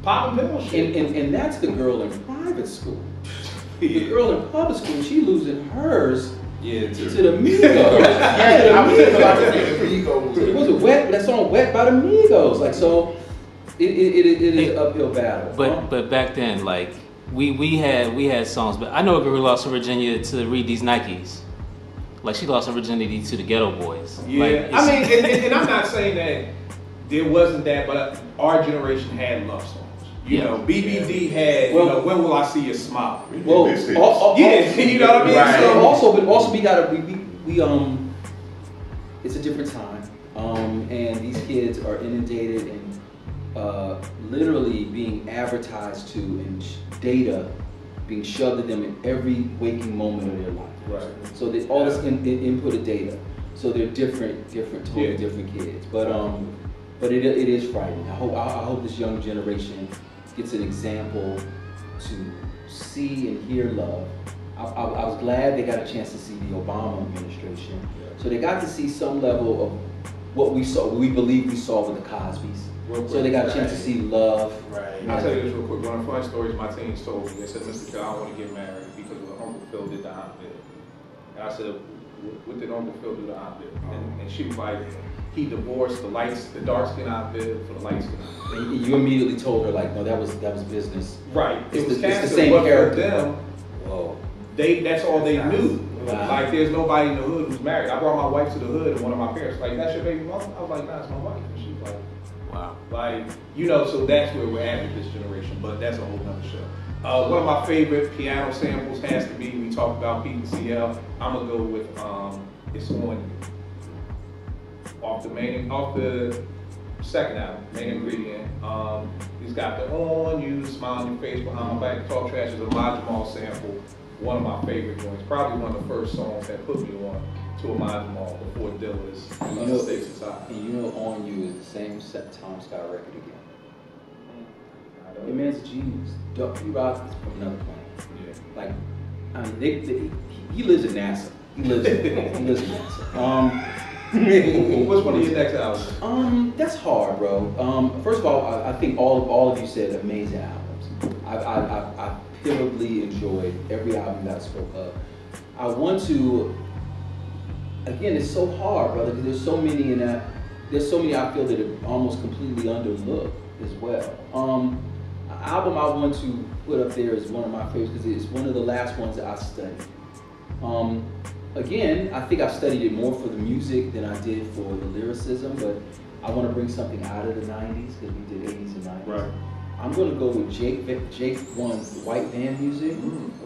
popping pill shit. And that's the girl in private school. The girl in public school, she losing hers. Yeah, to the Migos. I was thinking about the Migos. It was wet. That song "Wet" by the Migos. Like, so, it is an uphill battle. But back then, like we had songs. But I know a girl who lost her virginity to read these Nikes. Like, she lost her virginity to the Ghetto Boys. Yeah, like, I mean, and I'm not saying that there wasn't that, but our generation had love songs. You know, BBD had, you know, When Will I See You Smile? Well, you know what I mean? Right. So, but also we it's a different time, and these kids are inundated and literally being advertised to, and data being shoved at them in every waking moment of their life. Right. So they all this input of data. So they're totally different kids. But it is frightening. I hope this young generation gets an example to see and hear love. I was glad they got a chance to see the Obama administration. So they got to see some level of what we saw, we believe we saw with the Cosbys. So they got a chance to see love. Right. I'll tell you this real quick. One of the funny stories my teens told me, they said, Mr. Kell, I don't want to get married because of what Uncle Phil did to Aunt Viv. And I said, what did Uncle Phil do to Aunt Viv? And she was like, he divorced the dark skin Aunt Viv for the light skin. And you immediately told her like, no, that was business. Right. It's the same character. Them, whoa. That's all they knew. Wow. Like, there's nobody in the hood who's married. I brought my wife to the hood, and one of my parents was like, that's your baby mom? I was like, nah, it's my wife. And she was like, wow. Like, you know, so that's where we're at with this generation, but that's a whole nother show. One of my favorite piano samples has to be, we talked about Pete and CL. I'm gonna go with It's On You. Off the second album, Main Ingredient. He's got the On You, Smile on Your Face, Behind My Back, Talk Trash is a Jamal sample. One of my favorite joints, probably one of the first songs that put me on to a Jamal before Dilla's State Society. And you know On You is the same Tom Scott record again. Your man's a genius. He rocks from another planet. Yeah. Like, I mean, he lives in NASA. He lives in NASA. What's one of your next albums? That's hard, bro. First of all, I think all of you said amazing albums. I pivotably enjoyed every album that I spoke of. I want to, again, it's so hard, brother, because there's so many in that. There's so many I feel that are almost completely underlooked as well. An album I want to put up there is one of my favorites because it's one of the last ones that I studied. Again, I think I studied it more for the music than I did for the lyricism, but I want to bring something out of the 90s because we did 80s and 90s. Right. I'm going to go with Jake One's White Van Music.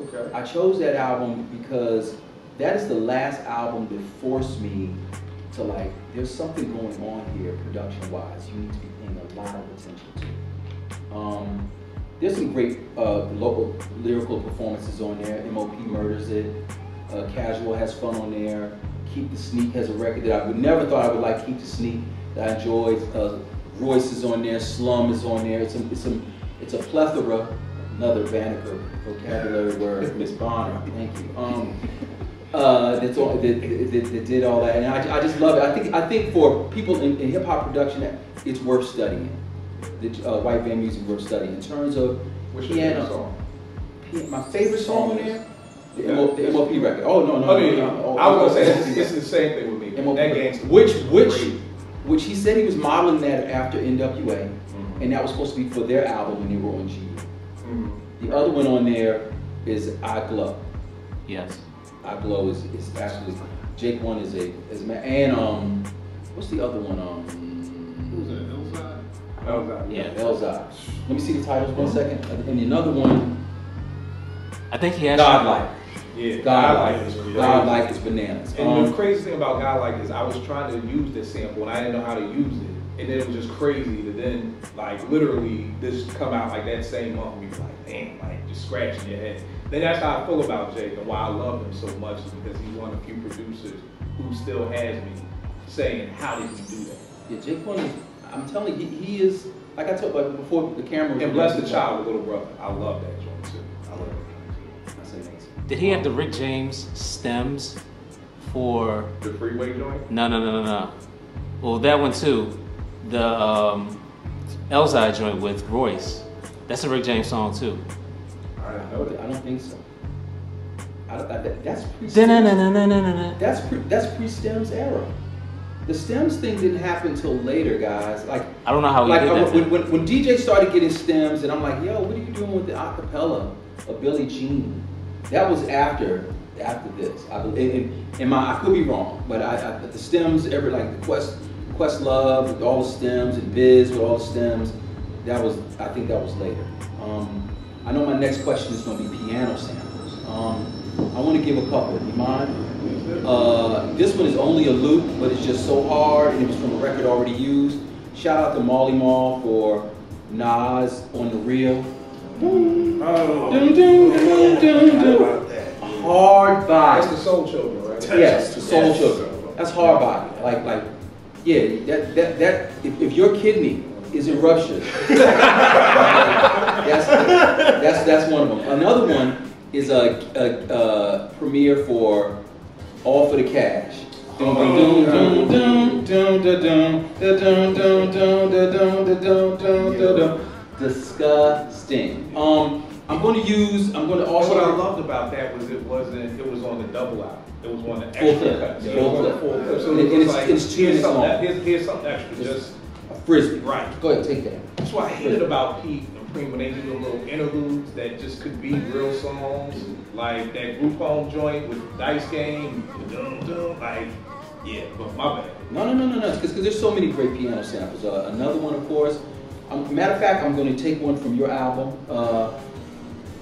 Okay. I chose that album because that is the last album that forced me to like, there's something going on here production-wise. You need to be paying a lot of attention to. There's some great local lyrical performances on there. M.O.P. murders it. Casual has fun on there. Keep the Sneak has a record that I would never thought I would like. Keep the Sneak that I enjoyed. Royce is on there. Slum is on there. It's a plethora. Another Banneker vocabulary word, Miss Bonner. Thank you. That did all that, and I just love it. I think for people in hip hop production, it's worth studying. The White Van Music worth studying in terms of piano. Song? My favorite song on there. The MOP record. Oh no. I was gonna say this is the same thing with me. MOP that gangster. Which he said he was modeling that after NWA, and that was supposed to be for their album when they were on G. The other one on there is I Glow. Yes. I Glow is actually Jake One is man, and what's the other one? Who's that? Elzai. Yeah, Elzai. Let me see the titles 1 second. And another one. I think he has Godlike. Yeah, Godlike is bananas. And the crazy thing about Godlike is I was trying to use this sample and I didn't know how to use it. And then it was just crazy to then, like, literally this come out like that same month and be like, damn, like, just scratching your head. Then that's how I feel about Jake and why I love him so much is because he's one of the few producers who still has me saying, how did he do that? Yeah, Jake One is, I'm telling you, he is, like I told you before the camera. And Bless the Child with Little Brother. I love that joint too. I love that. That's amazing. Did he have the Rick James stems for the Freeway joint? No. Well, that one too. The Elzai joint with Royce. That's a Rick James song too. I don't think so. That's pre-Stems. That's pre-Stems era. The Stems thing didn't happen until later, guys. Like I don't know how he did that. When DJ started getting stems, and I'm like, yo, what are you doing with the acapella of Billie Jean? That was after this. I could be wrong, but the stems ever like the Questlove with all the stems and Biz with all the stems. I think that was later. I know my next question is going to be piano samples. I want to give a couple. You mind? This one is only a loop, but it's just so hard, and it was from a record already used. Shout out to Molly Mall for Nas on the Real. Hard body. That's the Soul Children, right? Yes, the Soul Children. That's hard body. Yeah, that if your kidney is in rupture, That's one of them. Another one is a premiere for All for the Cash. Disgusting. I'm going to also. What I loved about that was it was on the double album. It was one of the extra cuts. Yeah, full clip. So it's 2 minutes long. Here's something extra, just a frisbee. Right. Go ahead, take that. That's what I hated about Pete and Preem when they do the little interludes that just could be real songs, like that group home joint with Dice Game, like, yeah, but my bad. No, because there's so many great piano samples. Another one, of course. Matter of fact, I'm going to take one from your album,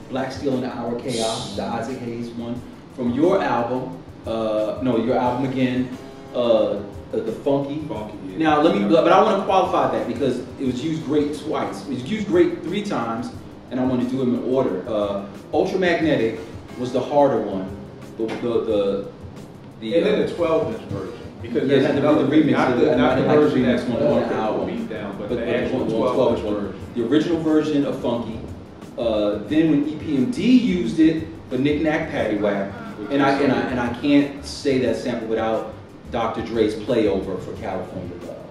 Black Steel and the Hour Chaos, the Isaac Hayes one. From your album, your album again, the Funky. Yeah. Now, but I want to qualify that because it was used great twice. It was used great 3 times, and I want to do them in order. Ultramagnetic was the harder one. And then the 12-inch version. Because yeah, the remix, not the version that's on the album. Beat down, but the the actual 12-inch version. The original version of Funky. Then when EPMD used it for Knick Knack Paddywhack, and I can't say that sample without Dr. Dre's playover for California Love.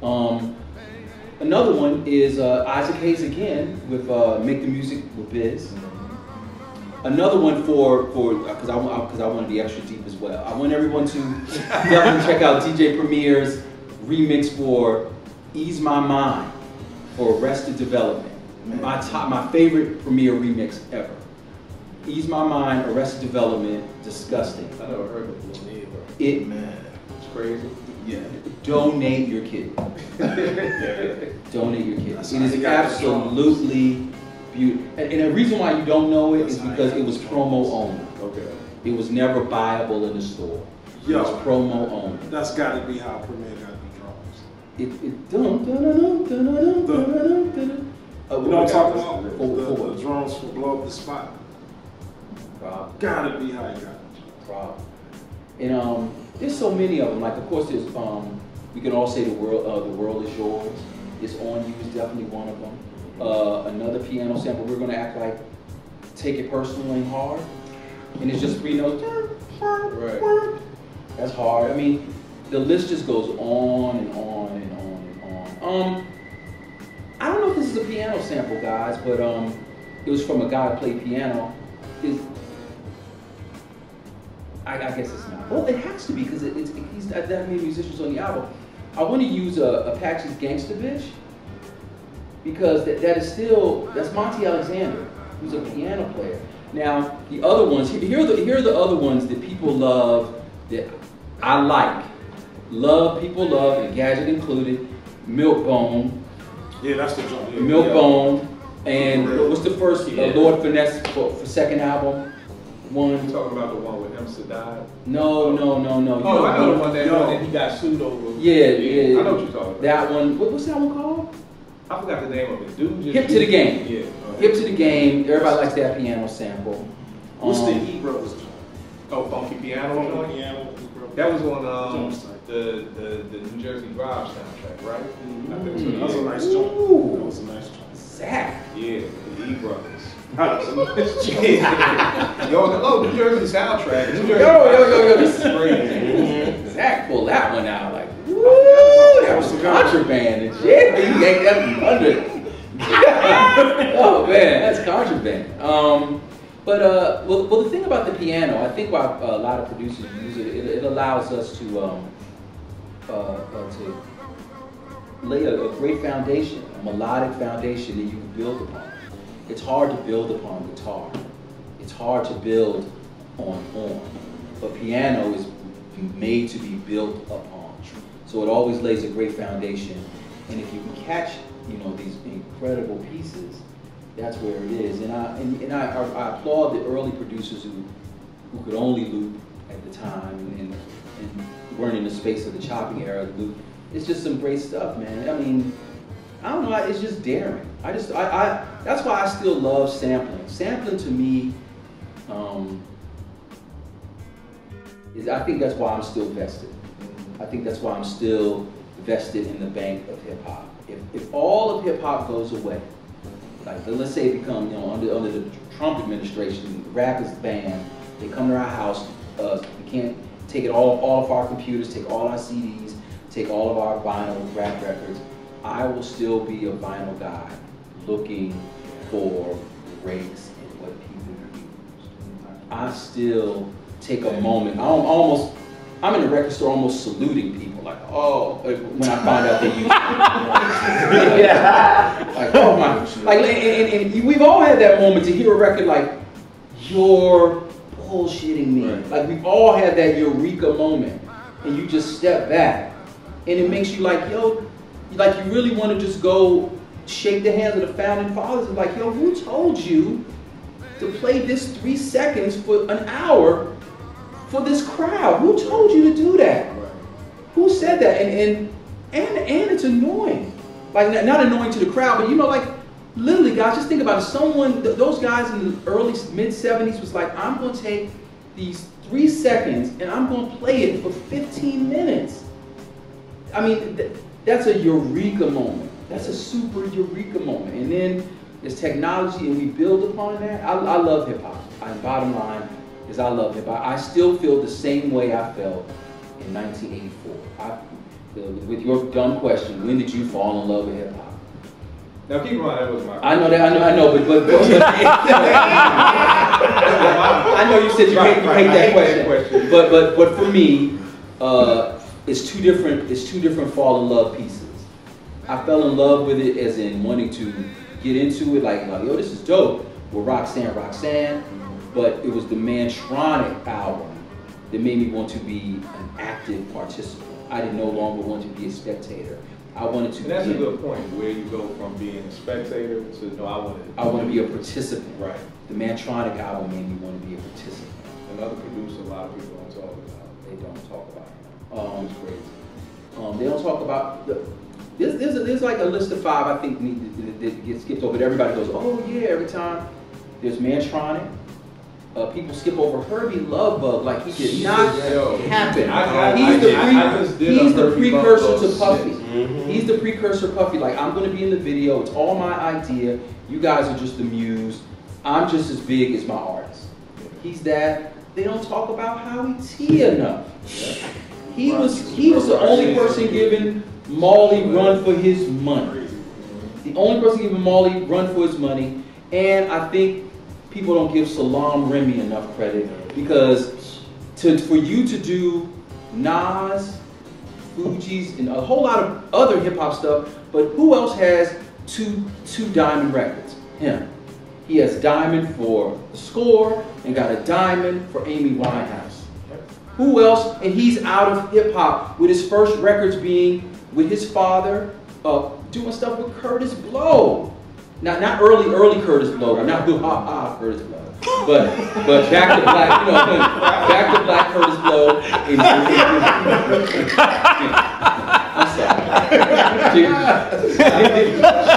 Right. Another one is Isaac Hayes again with Make the Music with Biz. Another one for because I want to be extra deep as well. I want everyone to definitely check out DJ Premier's remix for Ease My Mind for Arrested Development. My favorite Premier remix ever. Ease My Mind, Arrested Development, disgusting. I never heard of it either. It's crazy. Yeah. Donate your kid. Donate your kid. It is absolutely beautiful. And the reason why you don't know it is because it was promo only. Okay. It was never buyable in the store. It was promo only. That's got to be how Premier got the drums. It dun dun dun dun dun dun dun dun. You know what I'm talking about? The drums for Blow Up the Spot. Gotta be how you got it. And there's so many of them. Like, of course, there's we can all say the world is yours. It's on you is definitely one of them. Another piano sample. We're gonna act like Take It Personal and Hard, and it's just 3 notes. Right. That's hard. I mean, the list just goes on and on and on and on. I don't know if this is a piano sample, guys, but it was from a guy who played piano. I guess it's not. Well, it has to be because he's not that many musicians on the album. I want to use Apache's Gangsta Bitch because that's Monty Alexander, who's a piano player. Now, the other ones, here are the other ones that people love, that I like. People love, and Gadget included, Milkbone. Yeah, that's the joint. Yeah. Milkbone, and what's the first Lord Finesse for second album? One. You talking about the one with Emsa died? No. Oh, I know the one that he got sued over. Yeah. I know what you're talking about. That one. What's that one called? I forgot the name of it. Dude, just Hip to the Game. Yeah. Hip to the Game. Everybody likes that piano sample. What's the E Brothers joint? Oh, Funky Piano joint? Piano. That was on the New Jersey Drive soundtrack, right? I think so. That was a nice joint. That was a nice joint. Zach. Yeah, the E Brothers. Yo, New Jersey soundtrack. Yo, this is crazy. Zach pulled that one out like, woo, that was contraband and shit. He yanked that from under. Oh man, that's contraband. But the thing about the piano, I think why a lot of producers use it, it allows us to lay a great foundation, a melodic foundation that you can build upon. It's hard to build upon guitar. It's hard to build on horn. But piano is made to be built upon. So it always lays a great foundation. And if you can catch, these incredible pieces, that's where it is. And I applaud the early producers who could only loop at the time and weren't in the space of the chopping era of the loop. It's just some great stuff, man. I mean, I don't know, it's just daring. That's why I still love sampling. Sampling to me, I think that's why I'm still vested. I think that's why I'm still vested in the bank of hip hop. If all of hip hop goes away, like let's say it become, you know, under the Trump administration, the rappers ban, they come to our house, we can't take it all of our computers, take all our CDs, take all of our vinyl rap records. I will still be a vinyl guy looking for breaks and what people use. I still take a moment. I'm in the record store almost saluting people, like, oh, when I find out they use it. Yeah. Like, oh my, like, and we've all had that moment to hear a record like, you're bullshitting me. Right. Like, we've all had that eureka moment, and you just step back, and it makes you like, yo, like you really want to just go shake the hands of the founding fathers and like, yo, who told you to play this 3 seconds for an hour for this crowd? Who told you to do that? Right. Who said that? And it's annoying. Like, not annoying to the crowd, but you know, like, literally, guys, just think about it. Someone, those guys in the early, mid-70s was like, I'm going to take these 3 seconds and I'm going to play it for 15 minutes. I mean, that's a eureka moment. That's a super eureka moment. And then there's technology and we build upon that. I love hip hop. Bottom line is I love hip hop. I still feel the same way I felt in 1984. With your dumb question, when did you fall in love with hip hop? Now keep in mind that was my question. I know, but I know you said you hate that question. But for me, it's two different fall in love pieces. I fell in love with it as in wanting to get into it, like yo, this is dope. With Roxanne, but it was the Mantronic album that made me want to be an active participant. I didn't no longer want to be a spectator. I wanted to. And that's a good point, where you go from being a spectator to no, I want to be a participant. Right. The Mantronic album made me want to be a participant. Another producer, a lot of people don't talk about. They don't talk about him. It's crazy. They don't talk about there's like a list of 5 I think that gets skipped over. But everybody goes, oh yeah, every time. There's Mantronic. People skip over Herbie Lovebug, like he did not happen. He's the precursor to Puffy. Mm-hmm. He's the precursor to Puffy. Like, I'm going to be in the video. It's all my idea. You guys are just the muse. I'm just as big as my artist. He's that. They don't talk about Howie T enough. Yeah. He was the only person giving Marley run for his money. The only person giving Marley run for his money. And I think people don't give Salaam Remi enough credit, because for you to do Nas, Fugees, and a whole lot of other hip hop stuff, but who else has two diamond records? Him. He has diamond for The Score and got a diamond for Amy Winehouse. Who else? And he's out of hip hop, with his first records being with his father, doing stuff with Curtis Blow. Not early Curtis Blow, not good Curtis Blow, but back to black, you know, back to black Curtis Blow. I'm sorry.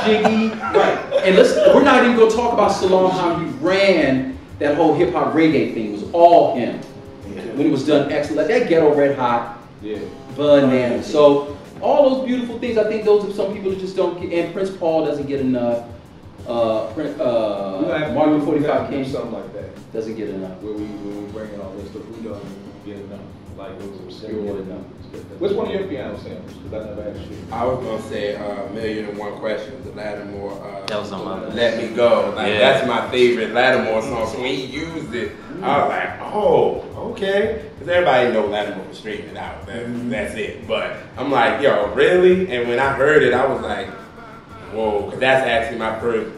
Jiggy, right? And we're not even gonna talk about Salaam, how he ran that whole hip hop reggae thing. It was all him. When it was done excellent, like that Ghetto Red Hot, bananas. So all those beautiful things, I think those are some people that just don't get. And Prince Paul doesn't get enough. Martin 45 King, something like that, doesn't get enough. Where we bring in all this stuff, who doesn't get enough? Like it was obscure. What's one of your piano samples? Because I never asked you. I was gonna say $1,000,001 Questions, the Lattimore. That was on my list. Let Me Go. Like that's my favorite Lattimore song. So when he used it, I was like, oh, okay. Because everybody know Lattimore was straighten it out. That's it. But I'm like, yo, really? And when I heard it, I was like, whoa, because that's actually my first,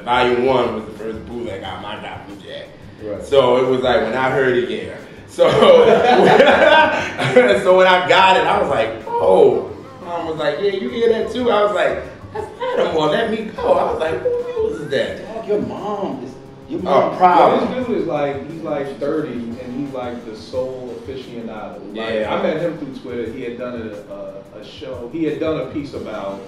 Volume 1 was the first bootleg album I got from Jack. Right. So it was like, when I heard it, yeah. So, so when I got it, I was like, oh. Mom was like, yeah, you hear that too? I was like, that's Lattimore, Let Me Go. I was like, who uses that? Dog, your mom proud. This dude is like, he's like 30, and he's like the soul aficionado. Like, yeah. I met him through Twitter. He had done a show. He had done a piece about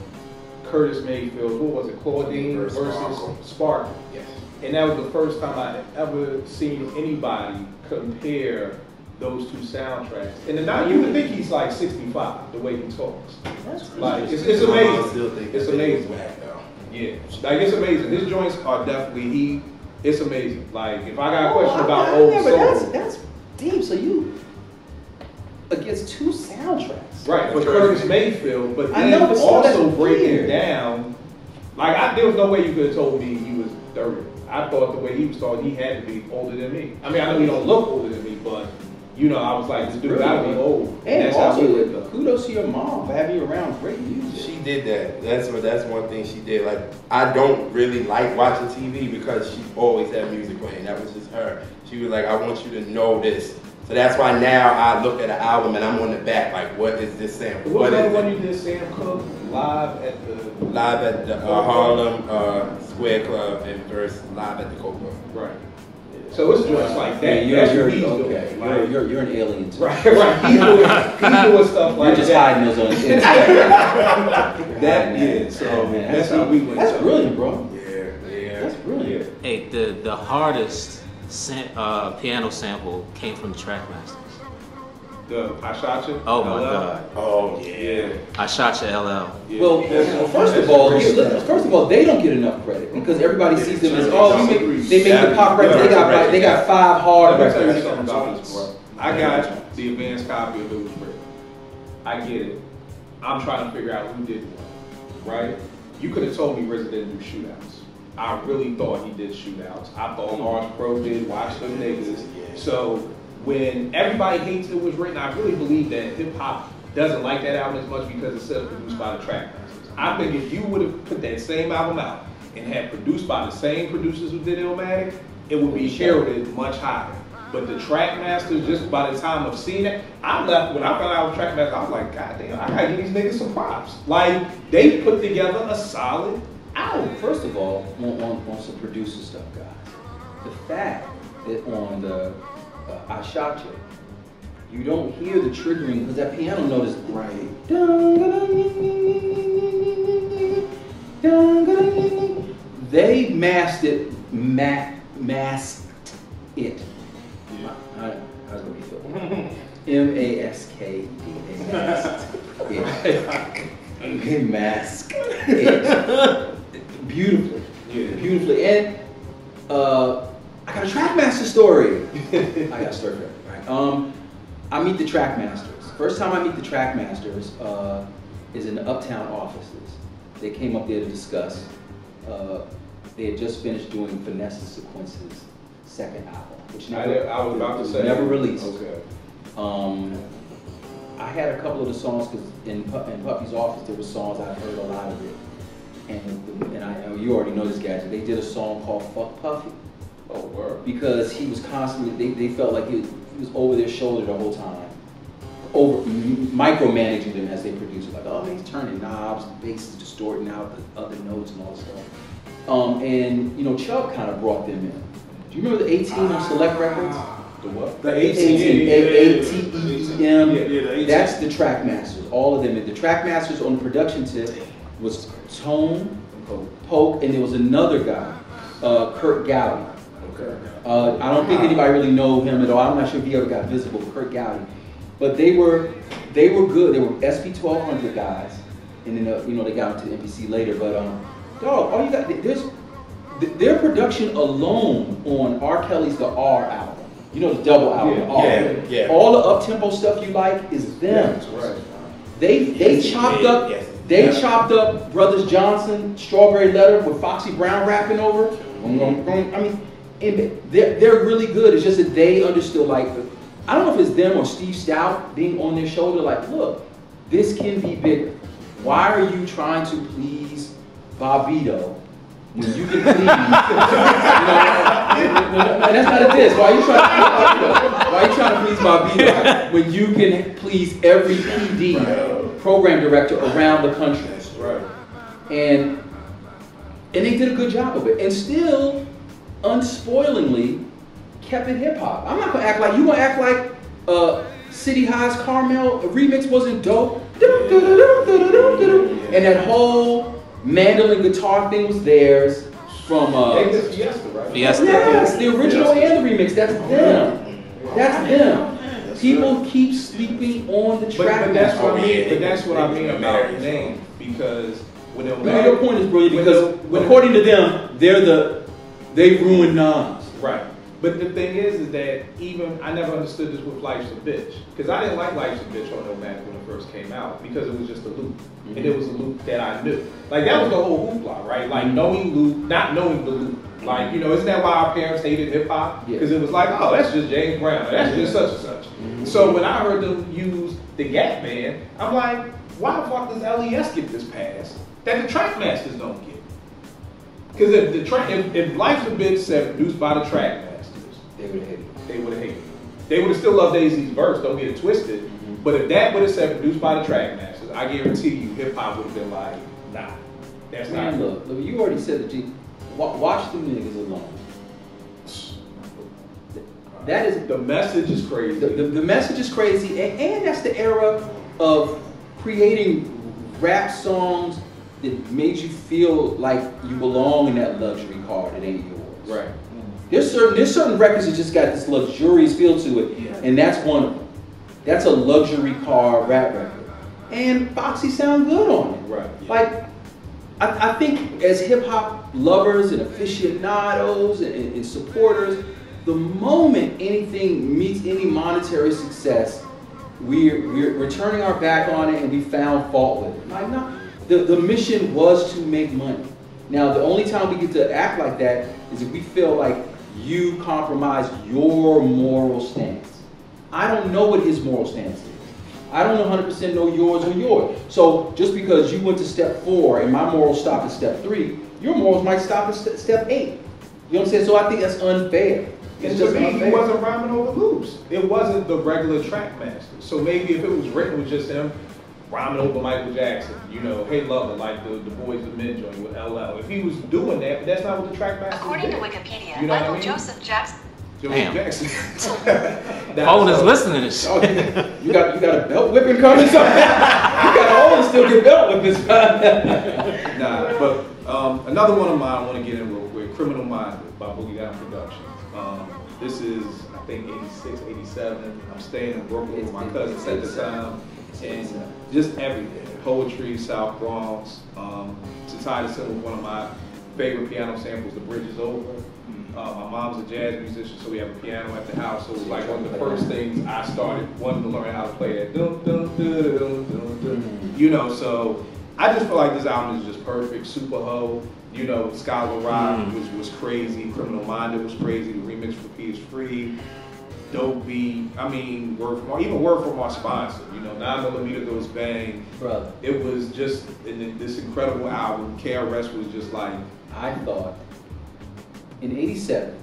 Curtis Mayfield, what was it, Claudine versus Spark. Yes. And that was the first time I had ever seen anybody compare those two soundtracks. And now you would think he's like 65, the way he talks. That's like it's amazing. It's amazing. Yeah, like it's amazing. His joints are definitely it's amazing. Like if I got a question about old songs, that's deep. So you against 2 soundtracks, right? But Curtis Mayfield, but then I know, but also breaking down. Like there was no way you could have told me he was 30. I thought the way he was talking, he had to be older than me. I mean, I know he don't look older than me, but you know, I was like, this dude gotta be old. And that's also, kudos to your mom for having you around great music. She did that. That's one thing she did. Like, I don't really like watching TV because she always had music playing. That was just her. She was like, I want you to know this. So that's why now I look at an album and I'm on the back, like, what is this sample? What was the one you did, Sam Cooke, live at the Harlem Square Club and verse live at the Copa. Right. So it's joints like that. You're an alien too. Right. He's doing stuff like that. You're just hiding those on Instagram. So that's how we went. That's brilliant, bro. Yeah. That's brilliant. Hey, the hardest piano sample came from the Trackmasters. I Shot You? Oh my God. Oh yeah. I Shot You LL. Yeah. Well, first of all, they don't get enough credit because everybody sees them as they make the pop records. They got 5 hard records. Let me tell you records. something about this, bro. I got the advanced copy of It Was Written. I get it. I'm trying to figure out who did what, right? You could have told me RZA didn't do shootouts. I really thought he did shootouts. I thought Large Pro did Watch Them Niggas. So when everybody hates It Was Written, I really believe that hip hop doesn't like that album as much because it's self-produced by the Trackmasters. I think if you would have put that same album out and had produced by the same producers who did Illmatic, it would be heralded much higher. But the Trackmasters, just by the time of seeing it, when I found out with Trackmasters, I was like, God damn, I gotta give these niggas some props. Like, they put together a solid album. First of all, on some producer stuff, guys, the fact that on the I Shot You, you don't hear the triggering because that piano note is right. They masked it. How's it gonna be filled? M-A-S-K-E. They masked it. They masked it. Beautifully. Yeah. Beautifully. And I got a Trackmaster story. I got a story for everybody. I meet the Trackmasters. First time I meet the Trackmasters is in the Uptown offices. They came up there to discuss. They had just finished doing Finesse Sequence's second album, which I was about to say never released. Okay. I had a couple of the songs because in Puffy's office there were songs I'd heard a lot of it, and I know you already know this guy. They did a song called "Fuck Puffy." Oh, word. Because he was constantly, they felt like he was over their shoulder the whole time, micromanaging them as they produced. Like, oh, he's turning knobs, the bass is distorting out the other notes and all this stuff. And you know, Chubb kind of brought them in. Do you remember the 18 on Select Records? The what? The 18, A-T-E-M. Yeah, that's the Trackmasters. All of them. The Trackmasters on the production tip was Tone, Poke, and there was another guy, Kurt Gowdy. I don't think anybody really know him at all. I'm not sure if he ever got visible, Kurt Gowdy. But they were good. They were SP1200 guys, and then you know, they got into the MPC later. But dog, all you got their production alone on R. Kelly's The R album. You know, the double album. Yeah. All the up-tempo stuff you like is them. Right. They chopped up. They chopped up Brothers Johnson, Strawberry Letter with Foxy Brown rapping over. I mean. And they're really good. It's just that they understood, like, I don't know if it's them or Steve Stout being on their shoulder, like, look, this can be bigger. Why are you trying to please Bobbito when you can please, that's not a diss. Why are you trying to please Bobbito when you can please every PD program director around the country? Right. And they did a good job of it. And still, unspoilingly kept it hip hop. I'm not gonna act like City High's Carmel remix wasn't dope. And that whole mandolin guitar thing was theirs from Fiesta, right? Fiesta. Yes, the original and the remix. That's them. That's them. People keep sleeping on the track. But that's what I mean. But that's what I mean about name, because Your point is brilliant because according to them, they ruined Nas. Right. But the thing is that even, I never understood this with Life's a Bitch. Because I didn't like Life's a Bitch on Illmatic when it first came out, because it was just a loop. And it was a loop that I knew. Like, that was the whole hoopla, right? Like, knowing loop, not knowing the loop. Like, you know, isn't that why our parents hated hip hop? Because it was like, oh, that's just James Brown, or that's just such and such. So when I heard them use the Gap Band, I'm like, why the fuck does LES get this pass that the Trackmasters don't get? Because if Life's a Bitch said produced by the Trackmasters, they would have hated it. They would have hated it. They would have still loved Daisy's verse, don't get it twisted. But if that would have said produced by the Trackmasters, I guarantee you hip hop would have been like, nah, that's not good. Look, you already said that watch the niggas alone. That is the message is crazy. The message is crazy, and that's the era of creating rap songs that made you feel like you belong in that luxury car that ain't yours. Right. There's certain records that just got this luxurious feel to it, and that's one of them. That's a luxury car rap record, and Foxy sound good on it. Right. Yeah. Like, I think as hip hop lovers and aficionados and supporters, the moment anything meets any monetary success, we're turning our back on it and we found fault with it. Like, no, the mission was to make money. Now, the only time we get to act like that is if we feel like you compromise your moral stance. I don't know what his moral stance is. I don't 100% know yours or yours. So just because you went to step 4 and my morals stopped at step 3, your morals might stop at step 8. You know what I'm saying? So I think that's unfair. It's just he wasn't rhyming over loops. It wasn't the regular Trackmaster. So maybe if it was written with just him rhyming over Michael Jackson, you know, Hey Lover, like the Boys of Men joint with LL. If he was doing that, but that's not what the Trackmaster did. According to Wikipedia, you know Michael Joseph Jackson. Damn. Phone is listening to shit. Oh, you got a belt whipping coming? You got all to still get belt whippings. Nah, but another one of mine I want to get in real quick, Criminal Minded by Boogie Down Productions. This is, I think, 86, 87. I'm staying in Brooklyn with my cousins at the time. And just everything. Poetry, South Bronx. To tie this in with one of my favorite piano samples, The Bridge Is Over. My mom's a jazz musician, so we have a piano at the house. So it was like one of the first things I started wanting to learn how to play that. Dun, dun, dun, dun, dun, dun. You know, so I just feel like this album is just perfect. Super Ho, you know, Scholar Rock was crazy. Criminal Minded was crazy. The remix for P is Free. Dope beat. I mean, word from our sponsor. You know, 9mm goes bang. Brother. It was just this incredible album. KRS was just like. I thought in '87,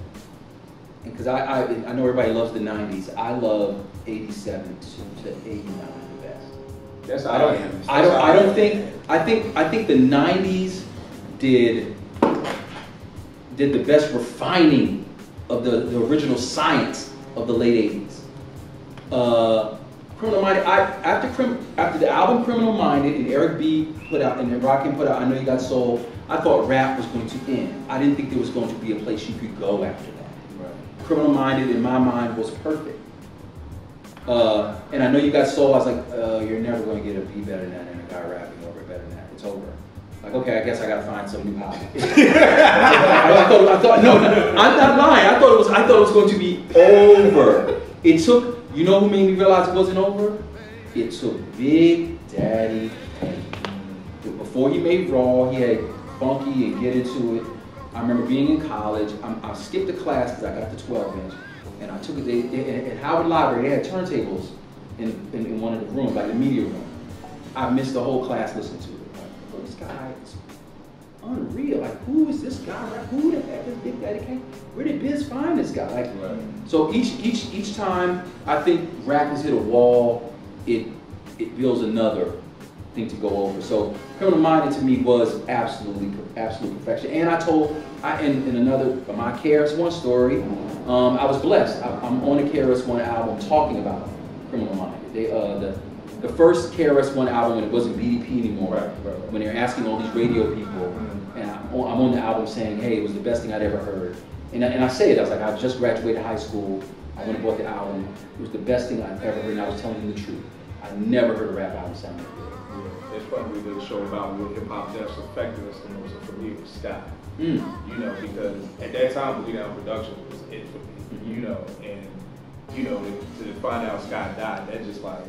and because I know everybody loves the '90s, I love '87 to '89 the best. That's how I am. I think the '90s did the best refining of the original science of the late '80s. Criminal Minded, after the album Criminal Minded and Eric B put out and then Rakim put out I Know You Got Soul, I thought rap was going to end. I didn't think there was going to be a place you could go after that. Right. Criminal Minded in my mind was perfect. And I Know You Got Soul, I was like, you're never going to get a beat better than that and a guy rapping over it better than that. It's over. Like, okay, I guess I gotta find some new hobby. I thought, no, I'm not lying. I thought it was going to be over. It took, you know who made me realize it wasn't over? It took Big Daddy Kane. Before he made Raw, he had Funky and Get Into It. I remember being in college. I skipped a class because I got the 12-inch, and I took it. At Howard Library, they had turntables in one of the rooms, like the media room. I missed the whole class listening to it. This guy is unreal. Like, who is this guy? Who the heck is Big Daddy Kane? Where did Biz find this guy? Like, so each time I think rap has hit a wall, it builds another thing to go over. So Criminal Minded to me was absolute perfection. And in another my KRS-One story, I was blessed. I'm on the KRS-One album talking about Criminal Minded. The first KRS-One album when it wasn't BDP anymore, when they were asking all these radio people, and I'm on the album saying, hey, it was the best thing I'd ever heard. And I say it, I was like, I just graduated high school, I went and bought the album, it was the best thing I've ever heard, and I was telling them the truth. I never heard a rap album sound like that. Yeah. It's funny we did a show about what hip hop deaths affected us the most, and for me it was Scott. You know, because at that time Boogie Down Productions was it for me, you know, and you know, to find out Scott died, that just like,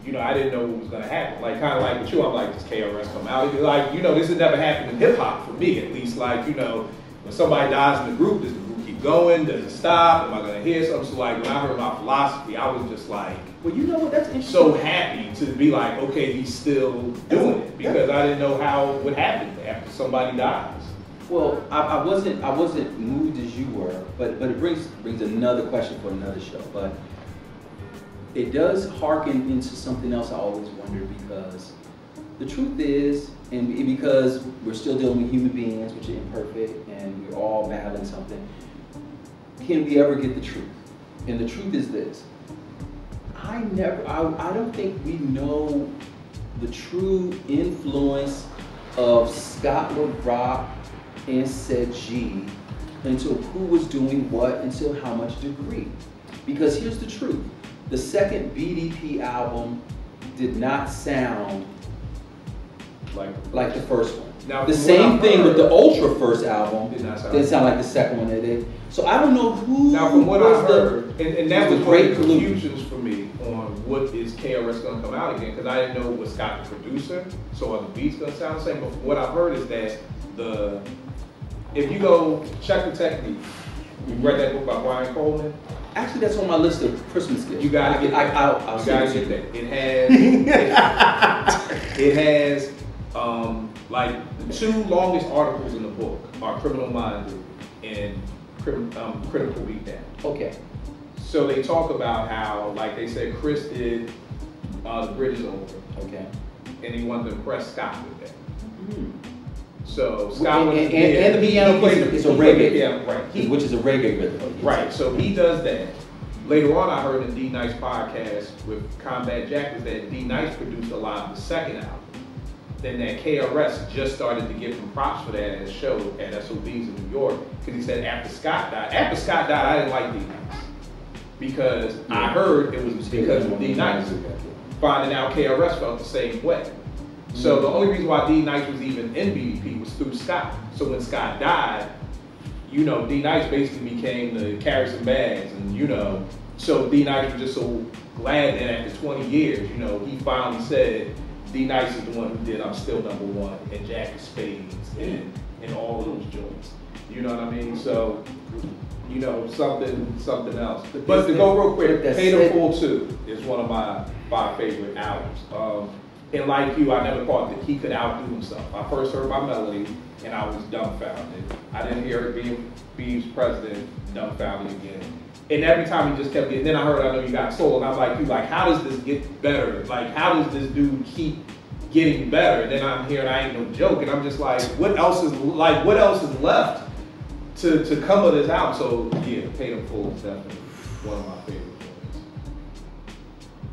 you know, I didn't know what was gonna happen. Like kind of like with you, I'm like, does KRS come out? Like, you know, this has never happened in hip hop for me, at least. Like, you know, when somebody dies in the group, does the group keep going? Does it stop? Am I gonna hear something? So like when I heard my philosophy, I was just like, well, you know what? That's interesting. So happy to be like, okay, he's still doing it, because I didn't know how it would happen after somebody dies. Well, I wasn't moved as you were, but it brings another question for another show. But it does hearken into something else I always wondered, because the truth is, and because we're still dealing with human beings, which are imperfect, and we're all battling something, can we ever get the truth? And the truth is this: I don't think we know the true influence of Scott LaRock and Said G until who was doing what, until how much degree. Because here's the truth: the second BDP album did not sound like the first one. Now, the same thing with the Ultra first album didn't sound like the second one. They did. So I don't know who. Now, from what I heard, and that was one of the confusions for me on what is KRS going to come out again, because I didn't know was Scott the producer, so are the beats going to sound the same? But from what I've heard is that if you go check the technique, you read that book by Brian Coleman. Actually, that's on my list of Christmas gifts. You gotta get that. I'll you gotta get that. It has like the two longest articles in the book are Criminal Minded and Critical Beatdown. Okay. So they talk about how, like they said, Chris did The Bridge Is Over. Okay. And he wanted to impress Scott with that. So Scott and the piano is a reggae piano, right? Which is a reggae rhythm. Right. So he does that. Later on, I heard in D Nice podcast with Combat Jack is that D Nice produced a lot of the second album. Then that KRS just started to give him props for that at a show at SOBs in New York, because he said after Scott died, I didn't like D Nice, because I heard it was because of D Nice. Finding out KRS felt the same way. So the only reason why D Nice was even in BDP was through Scott. So when Scott died, you know, D Nice basically became the carry some bags, and you know, so D Nice was just so glad that after 20 years, you know, he finally said, D Nice is the one who did I'm Still Number One and Jack of Spades and all of those joints. You know what I mean? So, you know, something else. But to go real quick, Paid in Full 2 is one of my 5 favorite albums. And like you, I never thought that he could outdo himself. I first heard my melody and I was dumbfounded. I didn't hear it being Bee's president, dumbfounded again. And every time he just kept getting, then I heard I Know You Got Soul, and I was like, dude, like, how does this get better? Like, how does this dude keep getting better? And then I'm hearing I Ain't No Joke, and I'm just like, what else is left to come of this album? So yeah, Paid in Full is definitely one of my favorite joints.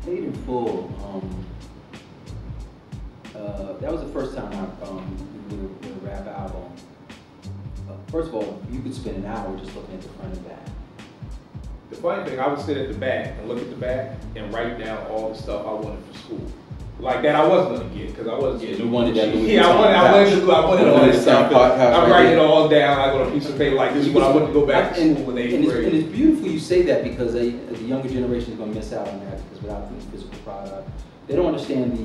Paid in Full, that was the first time I did a rap album. First of all, you could spend an hour just looking at the front and back. The funny thing, I would sit at the back and look at the back and write down all the stuff I wanted for school. Like that I wasn't gonna get, because I wasn't getting. You wanted that. I wanted all this stuff. I'm writing it all down. I got a piece of paper like this is what I want to go back to school when they grade. And it's beautiful you say that, because the younger generation is gonna miss out on that, because without the physical product, they don't understand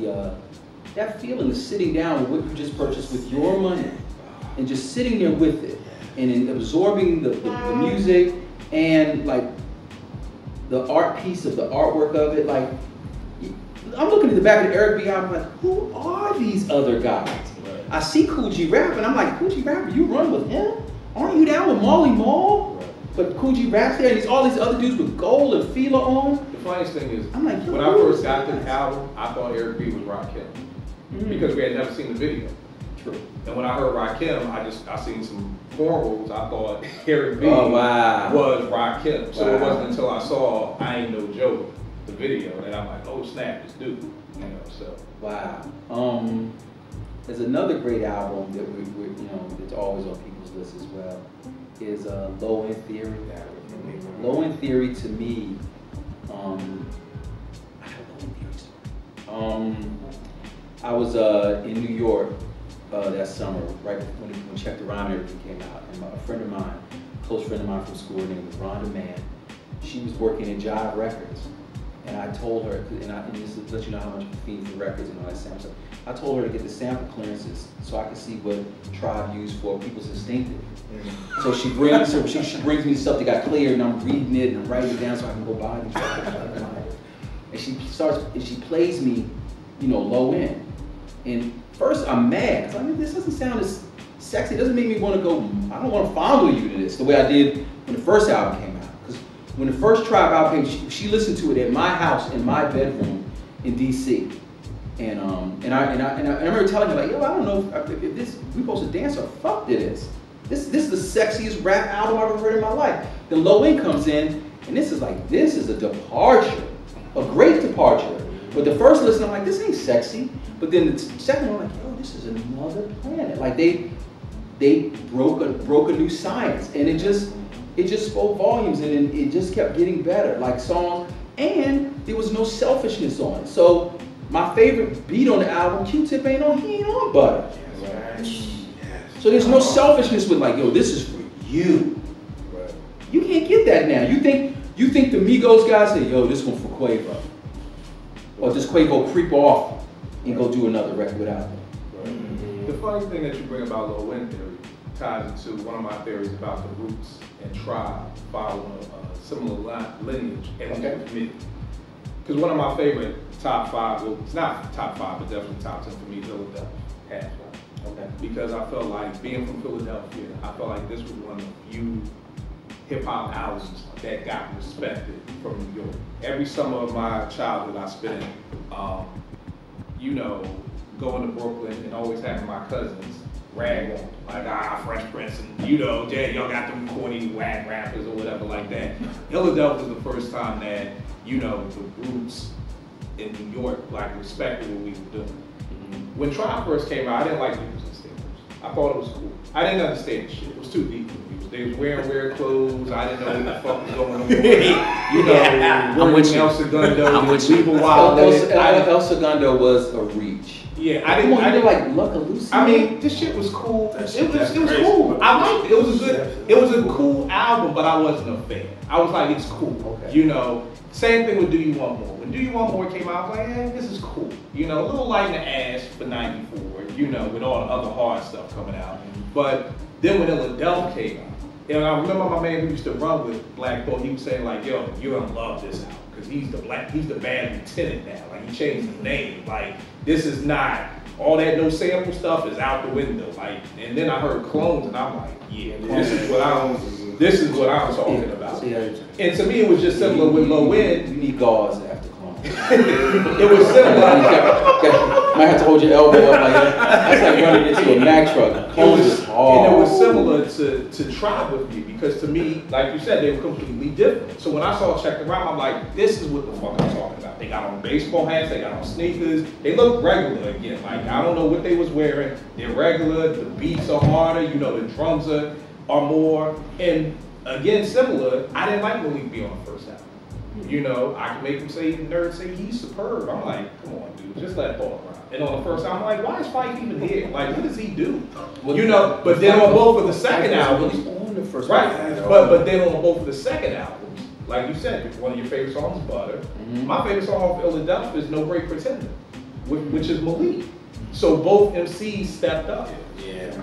that feeling of sitting down with what you just purchased with your money and just sitting there with it and absorbing the music and like the art piece of the artwork of it. Like, I'm looking at the back of the Eric B album like, who are these other guys? Right. I see Kool G Rap and I'm like, Kool G Rap, you run with him? Aren't you down with Marley Marl? Right. But Kool G Rap's there and all these other dudes with gold and Fila on. The funniest thing is, I'm like, when I first got this album, I thought Eric B was Rakim, because we had never seen the video. True. And when I heard Rakim, I seen some cornrows. I thought Eric B was Rakim. So it wasn't until I saw I Ain't No Joke, the video, that I'm like, oh snap, this dude. You know, so. Wow. There's another great album that we you know, it's always on people's lists as well, is Low End Theory. Low End Theory to me, I have Low End Theory story. I was in New York that summer, right when Check the Rhyme and everything came out, and a friend of mine, a close friend of mine from school, named was Rhonda Mann. She was working at Jive Records, and I told her, and this is to let you know how much I feed for records and all that sample stuff. I told her to get the sample clearances so I could see what Tribe used for People's Instinctive. So she brings me stuff that got cleared, and I'm reading it and I'm writing it down so I can go buy these records. And she plays me, you know, low end. And first I'm mad, because I mean, this doesn't sound as sexy. It doesn't make me want to go, I don't want to fondle you to this the way I did when the first album came out. Because when the first Tribe album came, she listened to it at my house, in my bedroom in DC. And I remember telling her, like, yo, I don't know if this, we supposed to dance or fuck this. This is the sexiest rap album I've ever heard in my life. The Low End comes in, and this is a departure, a great departure. But the first listen, I'm like, this ain't sexy. But then the second one, I'm like, yo, this is another planet. Like they broke a new science, and it just spoke volumes, and it just kept getting better, like songs, and there was no selfishness on it. So my favorite beat on the album, Q-Tip he ain't on butter. So there's no selfishness with like, yo, this is for you. Right. You can't get that now. You think the Migos guys say, yo, this one for Quavo. Or does Quavo creep off and go do another record without them? Right. The funny thing that you bring about Low End theory ties into one of my theories about the Roots and Tribe following a similar lineage and me. Because one of my favorite top 5, well, it's not top 5, but definitely top 10 for me, Philadelphia. Okay. Because I felt like, being from Philadelphia, I felt like this was one of the few hip-hop albums that got respected from New York. Every summer of my childhood I spent, you know, going to Brooklyn and always having my cousins rag on, like, Fresh Prince, and you know, y'all got them corny whack rappers or whatever like that. Philadelphia was the first time that, you know, the Roots in New York, like, respected what we were doing. When Tribe first came out, I didn't like the music standards. I thought it was cool. I didn't understand the shit. It was too deep for me. They was wearing weird clothes. I didn't know what the fuck was going on. You know, wearing El Segundo, El Segundo was a reach. Yeah, I didn't like Lucky Lucy. I mean, this shit was cool. It was cool. I liked it. It was a cool album, but I wasn't a fan. I was like, it's cool. Okay. You know, same thing with Do You Want More. When Do You Want More came out, I was like, this is cool. You know, a little light in the ass for '94, you know, with all the other hard stuff coming out. But then when Illmatic came out, you know, I remember my man who used to run with Black Boy, he was saying like, yo, you're gonna love this album, because he's the bad lieutenant now. Like, he changed his name. Like, this is not, all that no sample stuff is out the window. Like, and then I heard Clones, and I'm like, yeah, this is what I'm talking about. And to me, it was just similar with Low End. You need gauze after Clones. It was similar. Might have to hold your elbow up like that. That's like running into a Mack truck. Clones is hard. And it was similar to Tribe with me, because to me, like you said, they were completely different. So when I saw Check the Rhyme, I'm like, this is what the fuck I'm talking about. They got on baseball hats, they got on sneakers, they look regular again. Like, I don't know what they was wearing. They're regular, the beats are harder, you know, the drums are more. And again, similar, I didn't like Malik B on the first album. You know, I can make him say, nerds say he's superb. I'm like, come on, dude, just let ball around. And on the first album, I'm like, why is Spike even here? Like, what does he do? Well, you know, but then on both of the second albums, on the first right? But then on both of the second albums, like you said, one of your favorite songs is Butter. My favorite song off Philadelphia is No Great Pretender, which is Malik. So both MCs stepped up.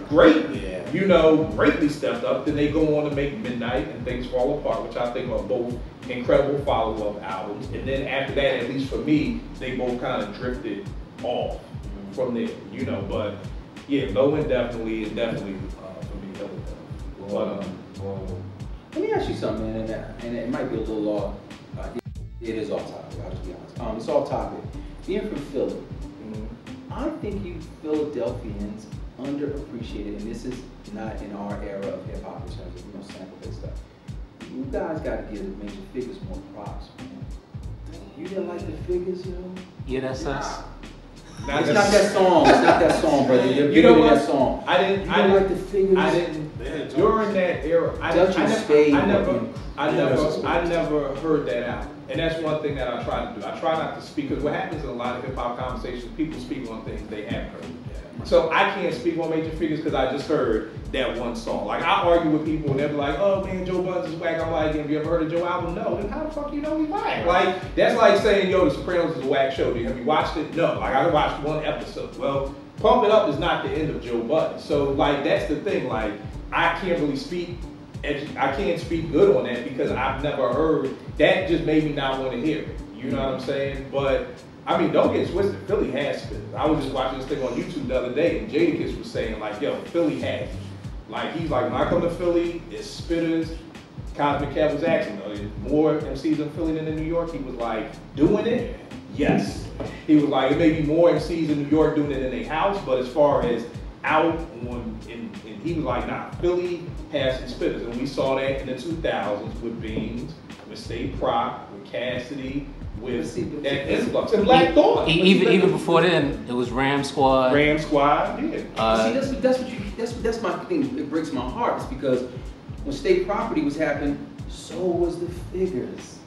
Greatly. You know, greatly stepped up. Then they go on to make Midnight and Things Fall Apart, which I think are both incredible follow-up albums. And then after that, at least for me, they both kind of drifted off from there, you know. But yeah, Low End definitely for me, But let me ask you something, man, and it might be a little off. It is off topic. I'll just be honest. It's off topic. Being from Philly, I think you Philadelphians underappreciated, and this is not in our era of hip hop in terms of sample-based stuff. You guys got to give the Major Figures more props, man. You didn't like the Figures, you know? Yeah, that's us. It's not that song. It's not that song, brother. You know what? That song. I didn't like the Figures. I didn't During that era, I never heard that out. And that's one thing that I try to do. I try not to speak, because what happens in a lot of hip hop conversations, people speak on things they haven't heard. So I can't speak on major figures because I just heard that one song. Like, I argue with people and they're like, oh man, Joe Budden's is whack. I'm like, have you ever heard of Joe album? No. Then how the fuck you know he's whack? Like, that's like saying, yo, The Sopranos is a whack show. Have you watched it? No. Like, I watched one episode. Well, Pump It Up is not the end of Joe Budden. So like, that's the thing. Like, I can't really speak. I can't speak good on that because I've never heard. That just made me not want to hear it. You know what I'm saying? But I mean, don't get twisted. Philly has spitters. I was just watching this thing on YouTube the other day, and Jadakiss was saying like, "Yo, Philly has." Like, he's like, when I come to Philly, it's spitters. Cosmic Cat was asking, are there more MCs in Philly than in New York? He was like, doing it? Yes. He was like, it may be more MCs in New York doing it in their house, but as far as out on, and he was like, nah, Philly has some spitters, and we saw that in the 2000s with Beans, with State Prop, with Cassidy. With that influx and Black Thought. Even before then, it was Ram Squad. Ram Squad, yeah. That's my thing. It breaks my heart. It's because when State Property was happening, so was the Figures.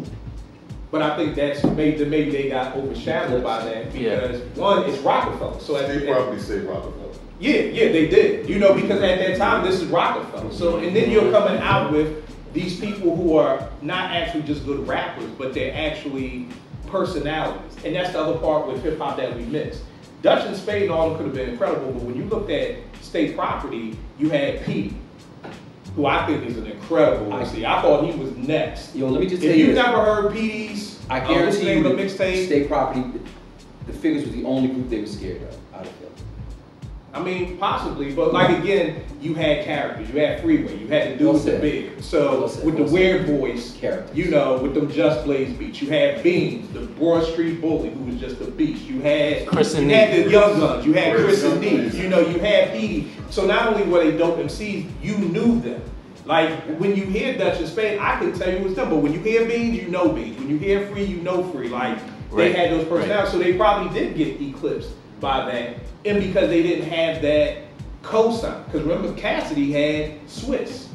But I think that's maybe they got overshadowed by that because one, it's Rockefeller. So State Property say Rockefeller. Yeah, they did. You know, because at that time this is Rockefeller. So and then you're coming out with these people who are not actually just good rappers, but they're actually personalities. And that's the other part with hip hop that we miss. Dutch and Spade and all of them could have been incredible, but when you looked at State Property, you had Pete, who I think is an incredible MC. I thought he was next. Yo, let me just tell you, if you've never heard Petey's, I guarantee you, the mixtape, State Property, the Figures was the only group they were scared of out of Philly. I mean, possibly, but like again, you had characters. You had Freeway. You had the dude with the beard. So with the weird voice, characters. You know, with them Just Blaze beats. You had Beans, the Broad Street Bully, who was just a beast. You had Chris and had the Young Guns. You had Chris and Needs. You know, you had Petey. So not only were they dope MCs, you knew them. Like when you hear Dutch and Spade, I can tell you it was them. But when you hear Beans, you know Beans. When you hear Free, you know Free. Like they had those personalities, so they probably did get eclipsed by that. And because they didn't have that cosign. Because remember, Cassidy had Swiss.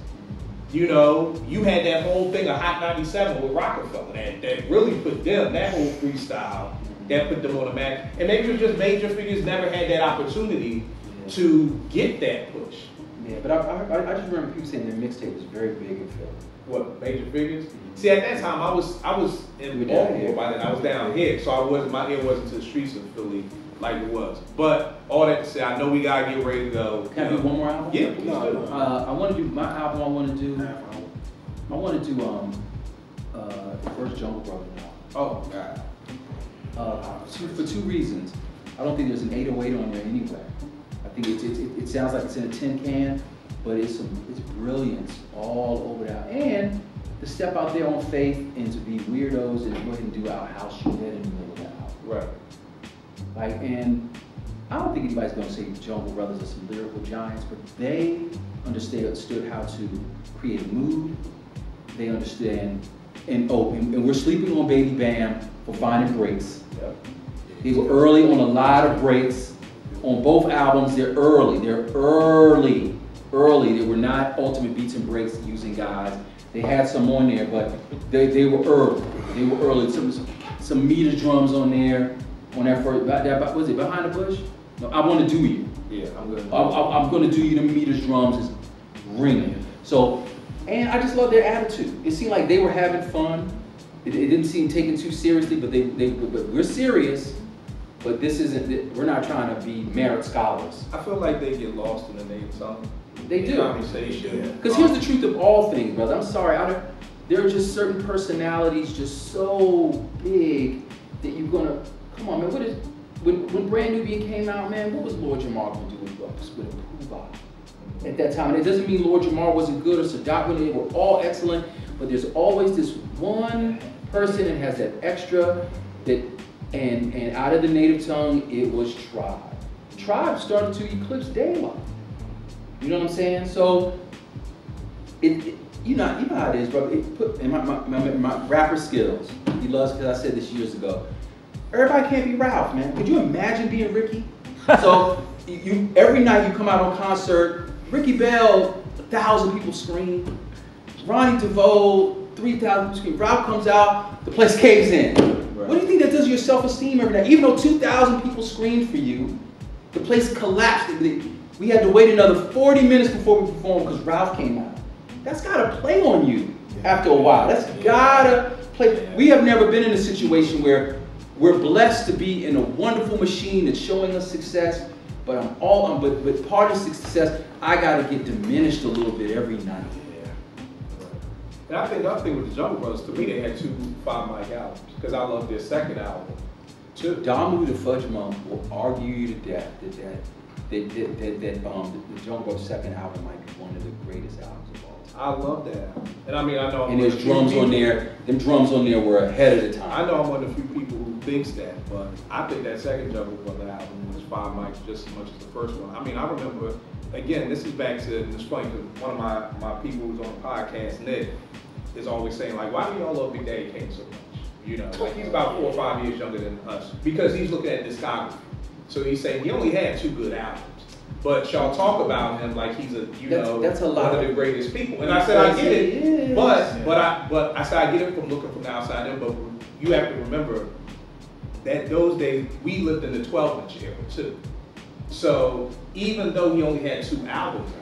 You know, you had that whole thing of Hot 97 with Rockefeller. That really put them, that whole freestyle, that put them on the map. And maybe it was just major figures never had that opportunity to get that push. Yeah, but I just remember people saying their mixtape was very big in Philly. What, major figures? See, at that time, I was in Baltimore by then. I was down here, so my ear wasn't to the streets of Philly like it was. But all that to say, I know we gotta get ready to go. Can I do one more album? Yeah, please do. I want to do my album. I want to do the first Jungle Brothers album. Oh God. For two reasons. I don't think there's an 808 on there anyway. I think it sounds like it's in a tin can, but it's brilliance all over that. And to step out there on faith and to be weirdos and go ahead and do our house show in the middle of that album. Right. Like, and I don't think anybody's gonna say Jungle Brothers are some lyrical giants, but they understood how to create a mood. They understand, and we're sleeping on Baby Bam for finding breaks. Yep. They were early on a lot of breaks. On both albums, they're early. They were not ultimate beats and breaks using guys. They had some on there, but they were early. They were early. Some meter drums on there. On that first, was it Behind the Bush? No, I Want to Do You. Yeah, I'm gonna do you. The meters drums is ringing. So, and I just love their attitude. It seemed like they were having fun. It didn't seem taken too seriously, but but we're serious. But this isn't. We're not trying to be merit scholars. I feel like they get lost in the native tongue. They do. Conversation. Because here's the truth of all things, brother. I'm sorry. There are just certain personalities just so big that you're gonna. Come on, man. When Brand Nubian came out, man, what was Lord Jamar going to do with Pooh-Bah at that time? And it doesn't mean Lord Jamar wasn't good or Sadat, they were all excellent, but there's always this one person that has that extra, and out of the native tongue, it was Tribe. Tribe started to eclipse Daylight. You know what I'm saying? So, you know how it is, bro. In my rapper skills, he loves, because I said this years ago, everybody can't be Ralph, man. Could you imagine being Ricky? So every night you come out on concert, Ricky Bell 1,000 people scream. Ronnie DeVoe, 3,000 people scream. Ralph comes out, the place caves in. Right. What do you think that does to your self-esteem every night? Even though 2,000 people screamed for you, the place collapsed. We had to wait another 40 minutes before we performed because Ralph came out. That's gotta play on you after a while. That's gotta play. We have never been in a situation where we're blessed to be in a wonderful machine that's showing us success, but but part of success, I gotta get diminished a little bit every night. And I think the other thing with the Jungle Brothers, to me, they had 2 5 mic albums because I love their second album too. Damu the Fudge Monk will argue you to death that the Jungle Brothers' second album might be one of the greatest albums of all time. I love that album. And I mean, I know. And there's drums on there. Them drums on there were ahead of the time. I know I'm one of the few people who thinks that, but I think that second Jungle Brother album was 5 mics just as much as the first one. I mean, I remember, again, this is back to, it's funny because one of my people who's on the podcast, Nick, is always saying, like, why do y'all love Big Daddy Kane so much? You know, like he's about 4 or 5 years younger than us because he's looking at discography. So he's saying he only had 2 good albums. But y'all talk about him like he's that's a lot one of the greatest people. And I said, I get it. But I said, I get it from looking from the outside in, but you have to remember that those days, we lived in the 12-inch era too. So even though he only had 2 albums out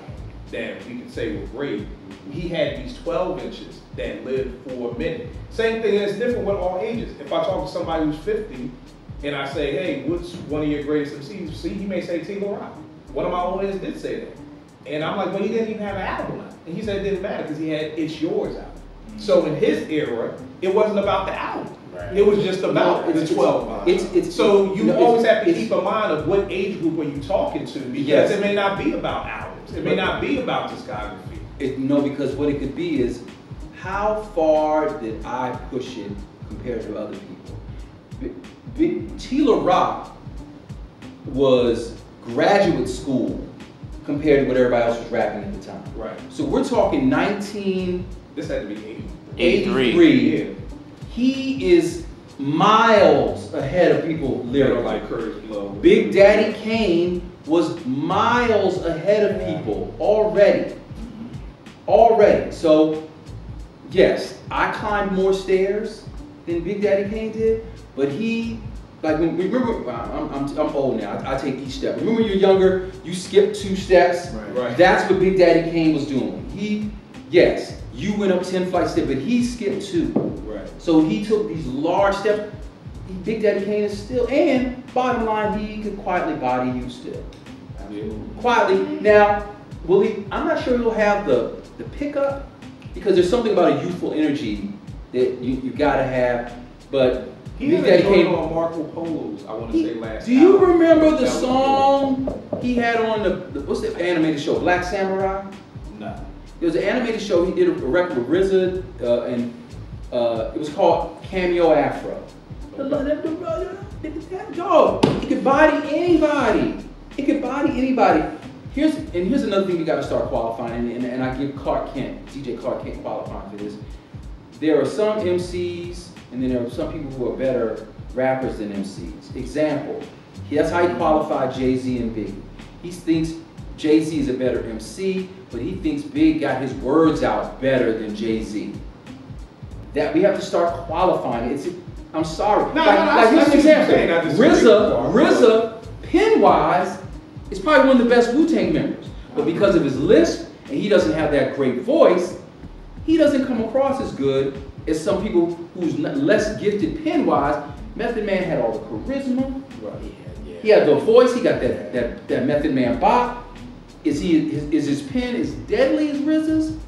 that we could say were great, he had these 12 inches that lived for a minute. Same thing, and it's different with all ages. If I talk to somebody who's 50 and I say, hey, what's one of your greatest MCs? See, he may say T-Lo Rock. One of my old heads did say that. And I'm like, well, he didn't even have an album out. And he said it didn't matter because he had It's Yours out. So in his era, it wasn't about the album. Right. It was just about the 12. So you always have to keep in mind of what age group are you talking to because it may not be about albums. It may not be about discography. No, because what it could be is, how far did I push it compared to other people? T-Lo Rock was graduate school compared to what everybody else was rapping at the time. Right. So we're talking 19... This had to be 83. Yeah. He is miles ahead of people lyrically. Like Curtis Blow. Big Daddy Kane was miles ahead of people already. Already. So, yes, I climbed more stairs than Big Daddy Kane did, but he, like, remember, I'm old now, I take each step. Remember when you're younger, you skip 2 steps? Right. That's what Big Daddy Kane was doing. Yes, you went up 10 flights of steps, but he skipped 2. Right. So he took these large steps. Big Daddy Kane is still, and bottom line, he could quietly body you still. Absolutely. Quietly. Now, will he, I'm not sure he'll have the pickup, because there's something about a youthful energy that you gotta have, but he Big Daddy Kane on Marco Polos, I want to say last. Do you remember the song he had on the what's the animated show, Black Samurai? No. There was an animated show, he did a record with RZA, and it was called Cameo Afro. Dog, it could body anybody. It could body anybody. Here's another thing we got to start qualifying, and I give DJ Clark Kent qualifying for this. There are some MCs, and then there are some people who are better rappers than MCs. Example, that's how he qualified Jay-Z and Biggie. He thinks Jay-Z is a better MC, but he thinks Big got his words out better than Jay-Z. That we have to start qualifying. I'm sorry. Here's an example. RZA, pen-wise, is probably one of the best Wu-Tang members. But because of his lisp, and he doesn't have that great voice, he doesn't come across as good as some people who's less gifted pen-wise. Method Man had all the charisma. Right. He had the voice. He got that Method Man bop. Is his pen as deadly as RZA's?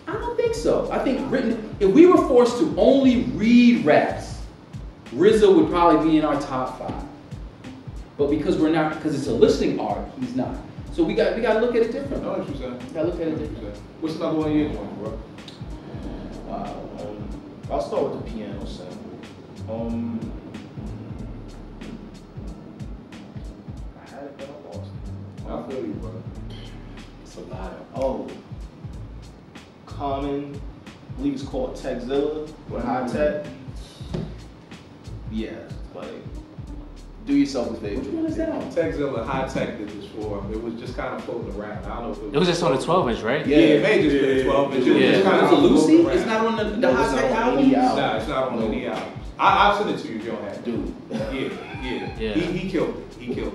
I don't think so. I think if we were forced to only read raps, RZA would probably be in our top 5. But because we're not, because it's a listening art, he's not. So we got to look at it differently. I know what you're saying. Got to look at it differently. What's another one of your ones, bro? I'll start with the piano sample. I had it, but I lost it. I feel you, bro. It's a lot of. Oh, Common, I believe it's called Techzilla with High Tech. Yeah, like, do yourself his favorite. Which one is that? Techzilla High Tech did this for him. It was just kind of floating around. I don't know if It was just on the 12-inch, right? Yeah, it may just be 12 inch. It's kind of Lucy? It's not on the High Tech album? Nah, it's not on any album. I'll send it to you if you don't have it. Dude. Yeah. He killed it. He killed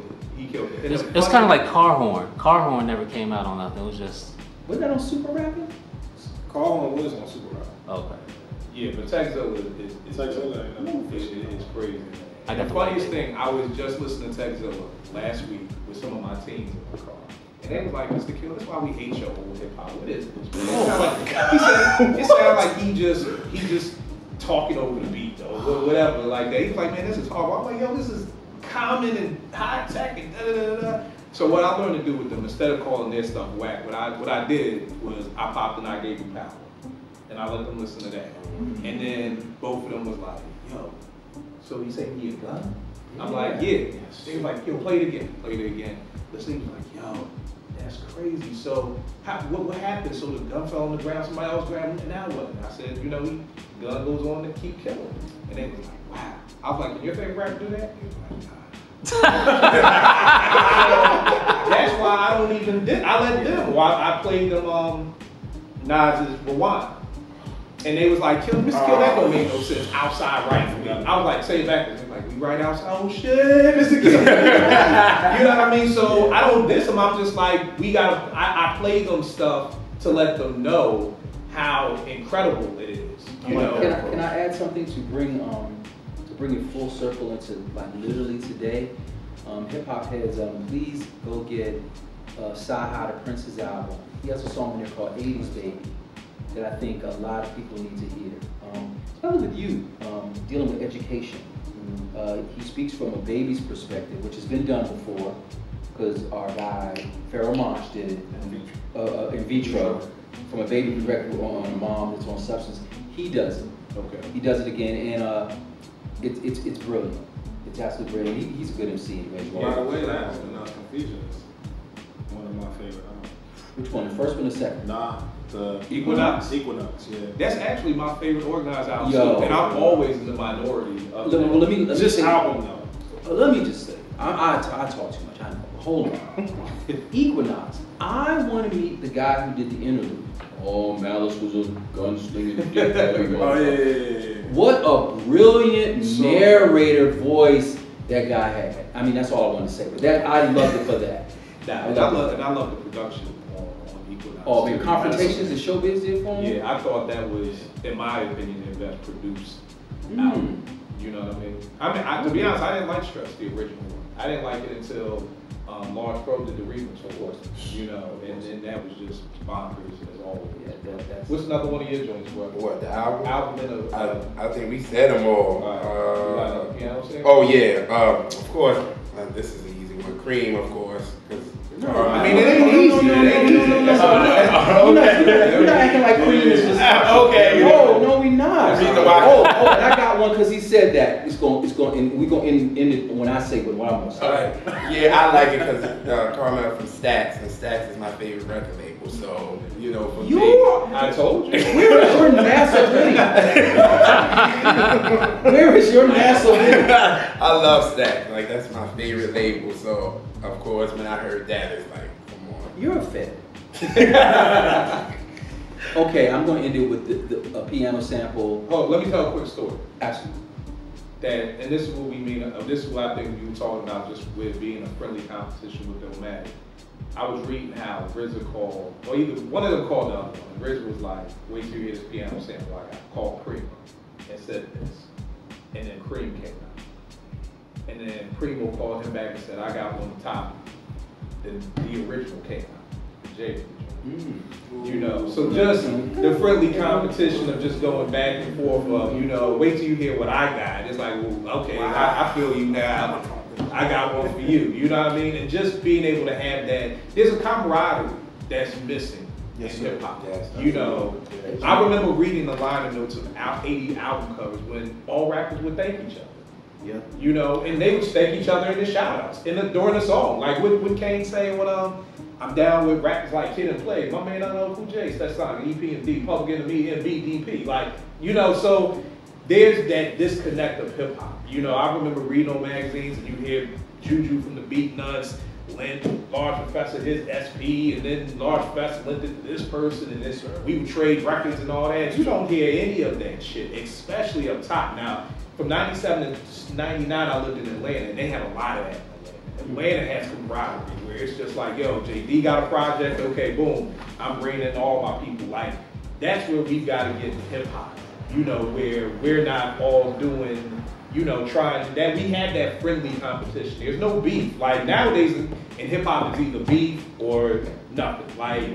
it. It's kind of like Car Horn. Car Horn never came out on nothing. It was just. Wasn't that on Super Rapping? Carl was on Super Rap. Okay. Yeah, but Techzilla is it's crazy. The funniest thing, I was just listening to Techzilla last week with some of my teens in my car. And they was like, Mr. Kill, that's why we hate your old hip hop. What is this? It sounded like he just talking over the beat though, or whatever like that. He was like, man, this is horrible. I'm like, yo, this is common and high tech and da da da da. So what I learned to do with them, instead of calling their stuff whack, what I did was I popped and I gave them power. And I let them listen to that. And then both of them was like, yo, so you say you a gun? I'm like, yeah. They was like, yo, play it again. Played it again. The thing was like, yo, that's crazy. So what happened? So the gun fell on the ground, somebody else grabbed it, and now what? And I said, you know, the gun goes on to keep killing. And they was like, wow. I was like, can your favorite rapper do that? He was like, nah. That's why I don't even I let them. I played them Nas's Rewind. And they was like, Mr. Kill, that don't make no sense. Outside right for me. I was like, say it backwards. Like, we right outside. Oh shit, Mr. Kill. You know what I mean? So I don't diss them. I'm just like, I play them stuff to let them know how incredible it is. You know? Can I add something to bring it full circle into like literally today? Hip hop heads, please go get Saha the Prince's album. He has a song in there called 80s Baby that I think a lot of people need to hear. Especially with you, dealing with education. He speaks from a baby's perspective, which has been done before, because our guy, Pharoah Monch, did it in vitro, from a baby perspective on a mom that's on substance. He does it. Okay. He does it again, and it's brilliant. It's absolutely brilliant. He's a good MC anyway. By the way, that album, Confusion, is one of my favorite albums. Which one, the first one or the second? Nah, the Equinox, yeah. That's actually my favorite organized album Yo. too, and I'm always in the minority. Let me This say, album though. Let me just say, I talk too much. I know. Hold on. Equinox. I want to meet the guy who did the interlude. Oh, Malice was a gunslinging dick. Oh yeah. What a brilliant narrator voice that guy had. I mean, that's all I want to say. But that I loved it for that. I love the production on Equinox. Oh, man, Confrontations and Showbiz did for him? Yeah, I thought that was, in my opinion, their best produced album. You know what I mean? To be honest, I didn't like Stress, the original one. I didn't like it until Large Pro did the remix, of course. You know, and then that was just bonkers as always. Yeah, that's what's another one of your joints, bro? What, the album? I think we said them all. Oh yeah, of course. This is an easy one. Cream, of course. I mean, it ain't easy. We're not acting like Cream is just okay. No, we not. And I got one because he said that we gonna end it when I say what I'm gonna say. Right. Yeah, I like it because Carmel from Stax, and Stax is my favorite record label. So you know, for me, I told you. Where is your NASA video? Where is your NASA video? I love Stax. Like that's my favorite label. So of course, when I heard that, it's like, come on. You're a fan. Okay, I'm going to end it with a piano sample. Oh, let me tell a quick story. Absolutely. And this is what we mean. This is what I think you were talking about, just with being a friendly competition with Illmatic. I was reading how RZA called, or either one of them called the other one. And RZA was like, "Wait till you hear this piano sample I got." Called Primo and said this, and then Cream came out, and then Primo called him back and said, "I got one top." Then the original came out, the J original. You know, so just the friendly competition of just going back and forth of, you know, wait till you hear what I got. It's like, well, okay, I feel you now. I got one for you. You know what I mean? And just being able to have that, there's a camaraderie that's missing in hip hop. You know, I remember reading the liner notes of 80 album covers when all rappers would thank each other. Yeah. You know, and they would thank each other in the shout outs during the song. Like what Kane saying when I'm down with rappers like Kid and Play. My man, I know Cool J, that's like EP and D, Public Enemy, MB, DP. Like, you know, so there's that disconnect of hip hop. You know, I remember reading on magazines and you hear Juju from the Beat Nuts lent Large Professor his SP, and then Large Professor lent it to this person, and this. We would trade records and all that. You don't hear any of that shit, especially up top. Now, from 97 to 99, I lived in Atlanta, and they had a lot of that. Atlanta has camaraderie, where it's just like, yo, JD got a project, okay, boom, I'm bringing in all my people. Like, that's where we got to get hip hop, you know, where we're not all doing, you know, trying that. We had that friendly competition. There's no beef. Like, nowadays in hip hop, it's either beef or nothing. Like,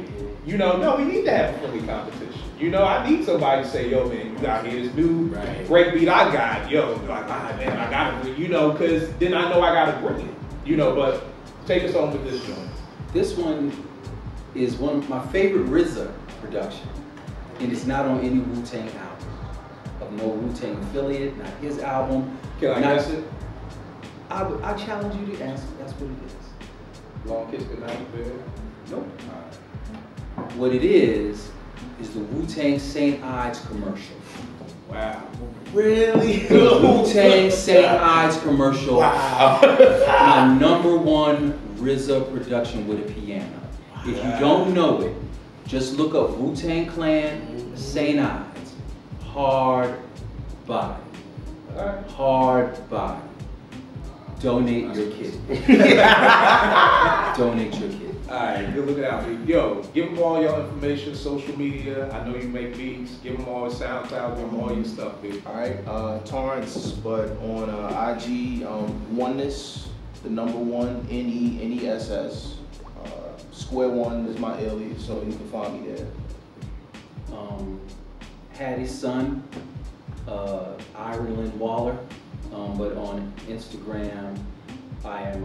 you know, no, we need to have a friendly competition. You know, I need somebody to say, yo, man, you got here this new break beat I got. Yo, like, man, I got to, you know, because then I know I got to bring it. You know, but take us on with this joint. This one is one of my favorite RZA production, and it's not on any Wu-Tang album. Of no Wu-Tang affiliate, not his album. Can I guess it? I challenge you to answer. That's what it is. Long Kiss Goodnight, baby. Nope. What it is the Wu-Tang St. Ides commercial. Wow. Really? The Wu-Tang St. Ides commercial. Wow. My #1 RZA production with a piano. If you don't know it, just look up Wu-Tang Clan St. Ides. Hard body. Hard body. Donate your kid. Donate your kid. Alright, good looking out. Yo, give them all your information, social media. I know you make beats. Give them all SoundCloud, give them all your stuff, baby. Alright, Torrance, but on IG, Oneness, the #1, NESS. Square One is my alias, so you can find me there. Hattie's son, Iron Waller, but on Instagram, I am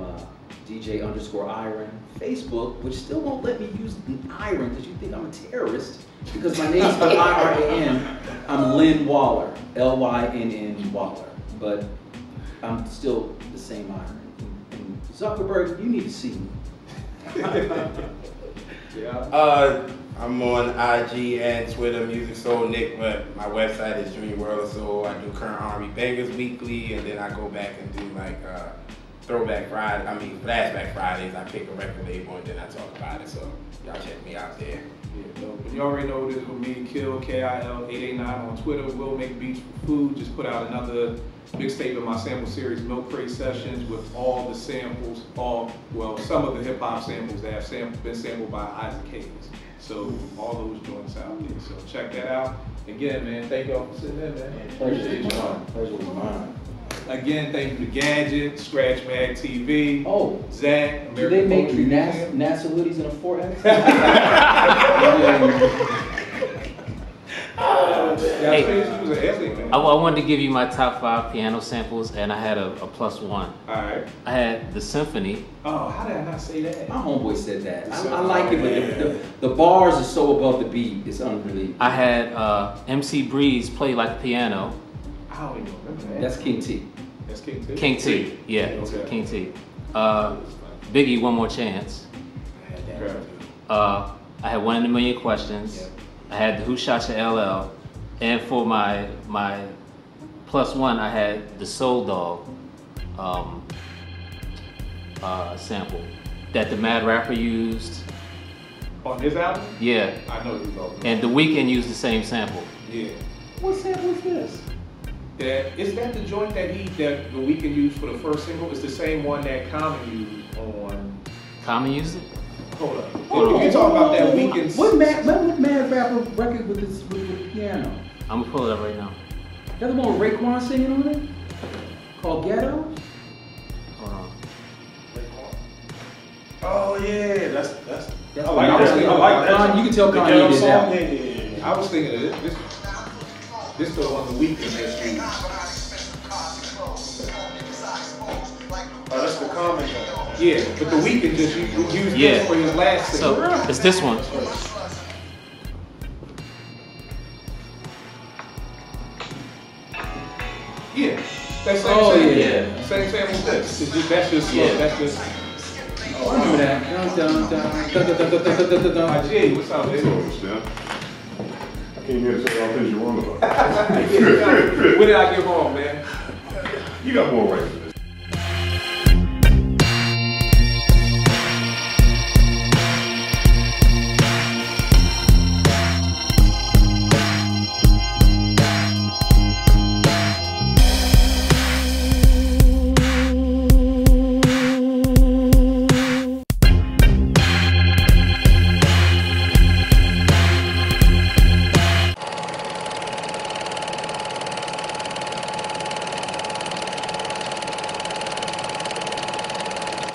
DJ_Iron. Facebook, which still won't let me use an Iron because you think I'm a terrorist, because my name's IRAN. I'm Lynn Waller, LYNN Waller, but I'm still the same Iron. And Zuckerberg, you need to see me. Yeah. I'm on IG and Twitter, Music Soul Nick, but my website is Junior World of Soul. I do current R&B bangers weekly, and then I go back and do like Flashback Fridays. I pick a record label and then I talk about it. So y'all check me out there. Yeah, dope. You already know this with me, Kill, KIL889 on Twitter. We'll make beats for food. Just put out another mixtape in my sample series, Milk Crate Sessions, with all the samples, some of the hip hop samples that have been sampled by Isaac Hayes. So all those joints out there. So check that out. Again, man, thank y'all for sitting in, man. Pleasure was mine. Again, thank you to Gadget, Scratch Mag TV, Zach, do they make NASA hoodies in a 4X? I wanted to give you my top 5 piano samples, and I had a +1. All right. I had the Symphony. Oh, how did I not say that? My homeboy said that. I like it, but the bars are so above the beat, it's unbelievable. I had MC Breeze Play Like a Piano. I don't even remember that. That's King T. That's King T? King T, yeah, Okay. King T. Biggie, One More Chance. I had One in a Million Questions. Yeah. I had the Who Shot Ya LL. And for my +1, I had the Soul Dog sample that the Mad Rapper used. On his album? Yeah. I know you know. And The Weeknd used the same sample. Yeah. What sample is this? Is that the joint that The Weeknd used for the first single? It's the same one that Common used on. Common used it? Hold up. If you talk about that Weeknd. What Mad Rapper record with the piano? I'm gonna pull it up right now. That the one with Raekwon singing on it? Called Ghetto? Hold on. Oh yeah, that's I like that. You can tell Kanye did that one. I was thinking of this. This is the one The Weeknd has used. Oh, that's the Common one. Yeah, but The Weeknd just used this for his last single. So it's this one. Yeah. That same Same sample as this. That's just that's just. Oh, I remember that. My G, what's up, baby? came here to say all things you're wrong about. What did I get wrong, man? You got more right.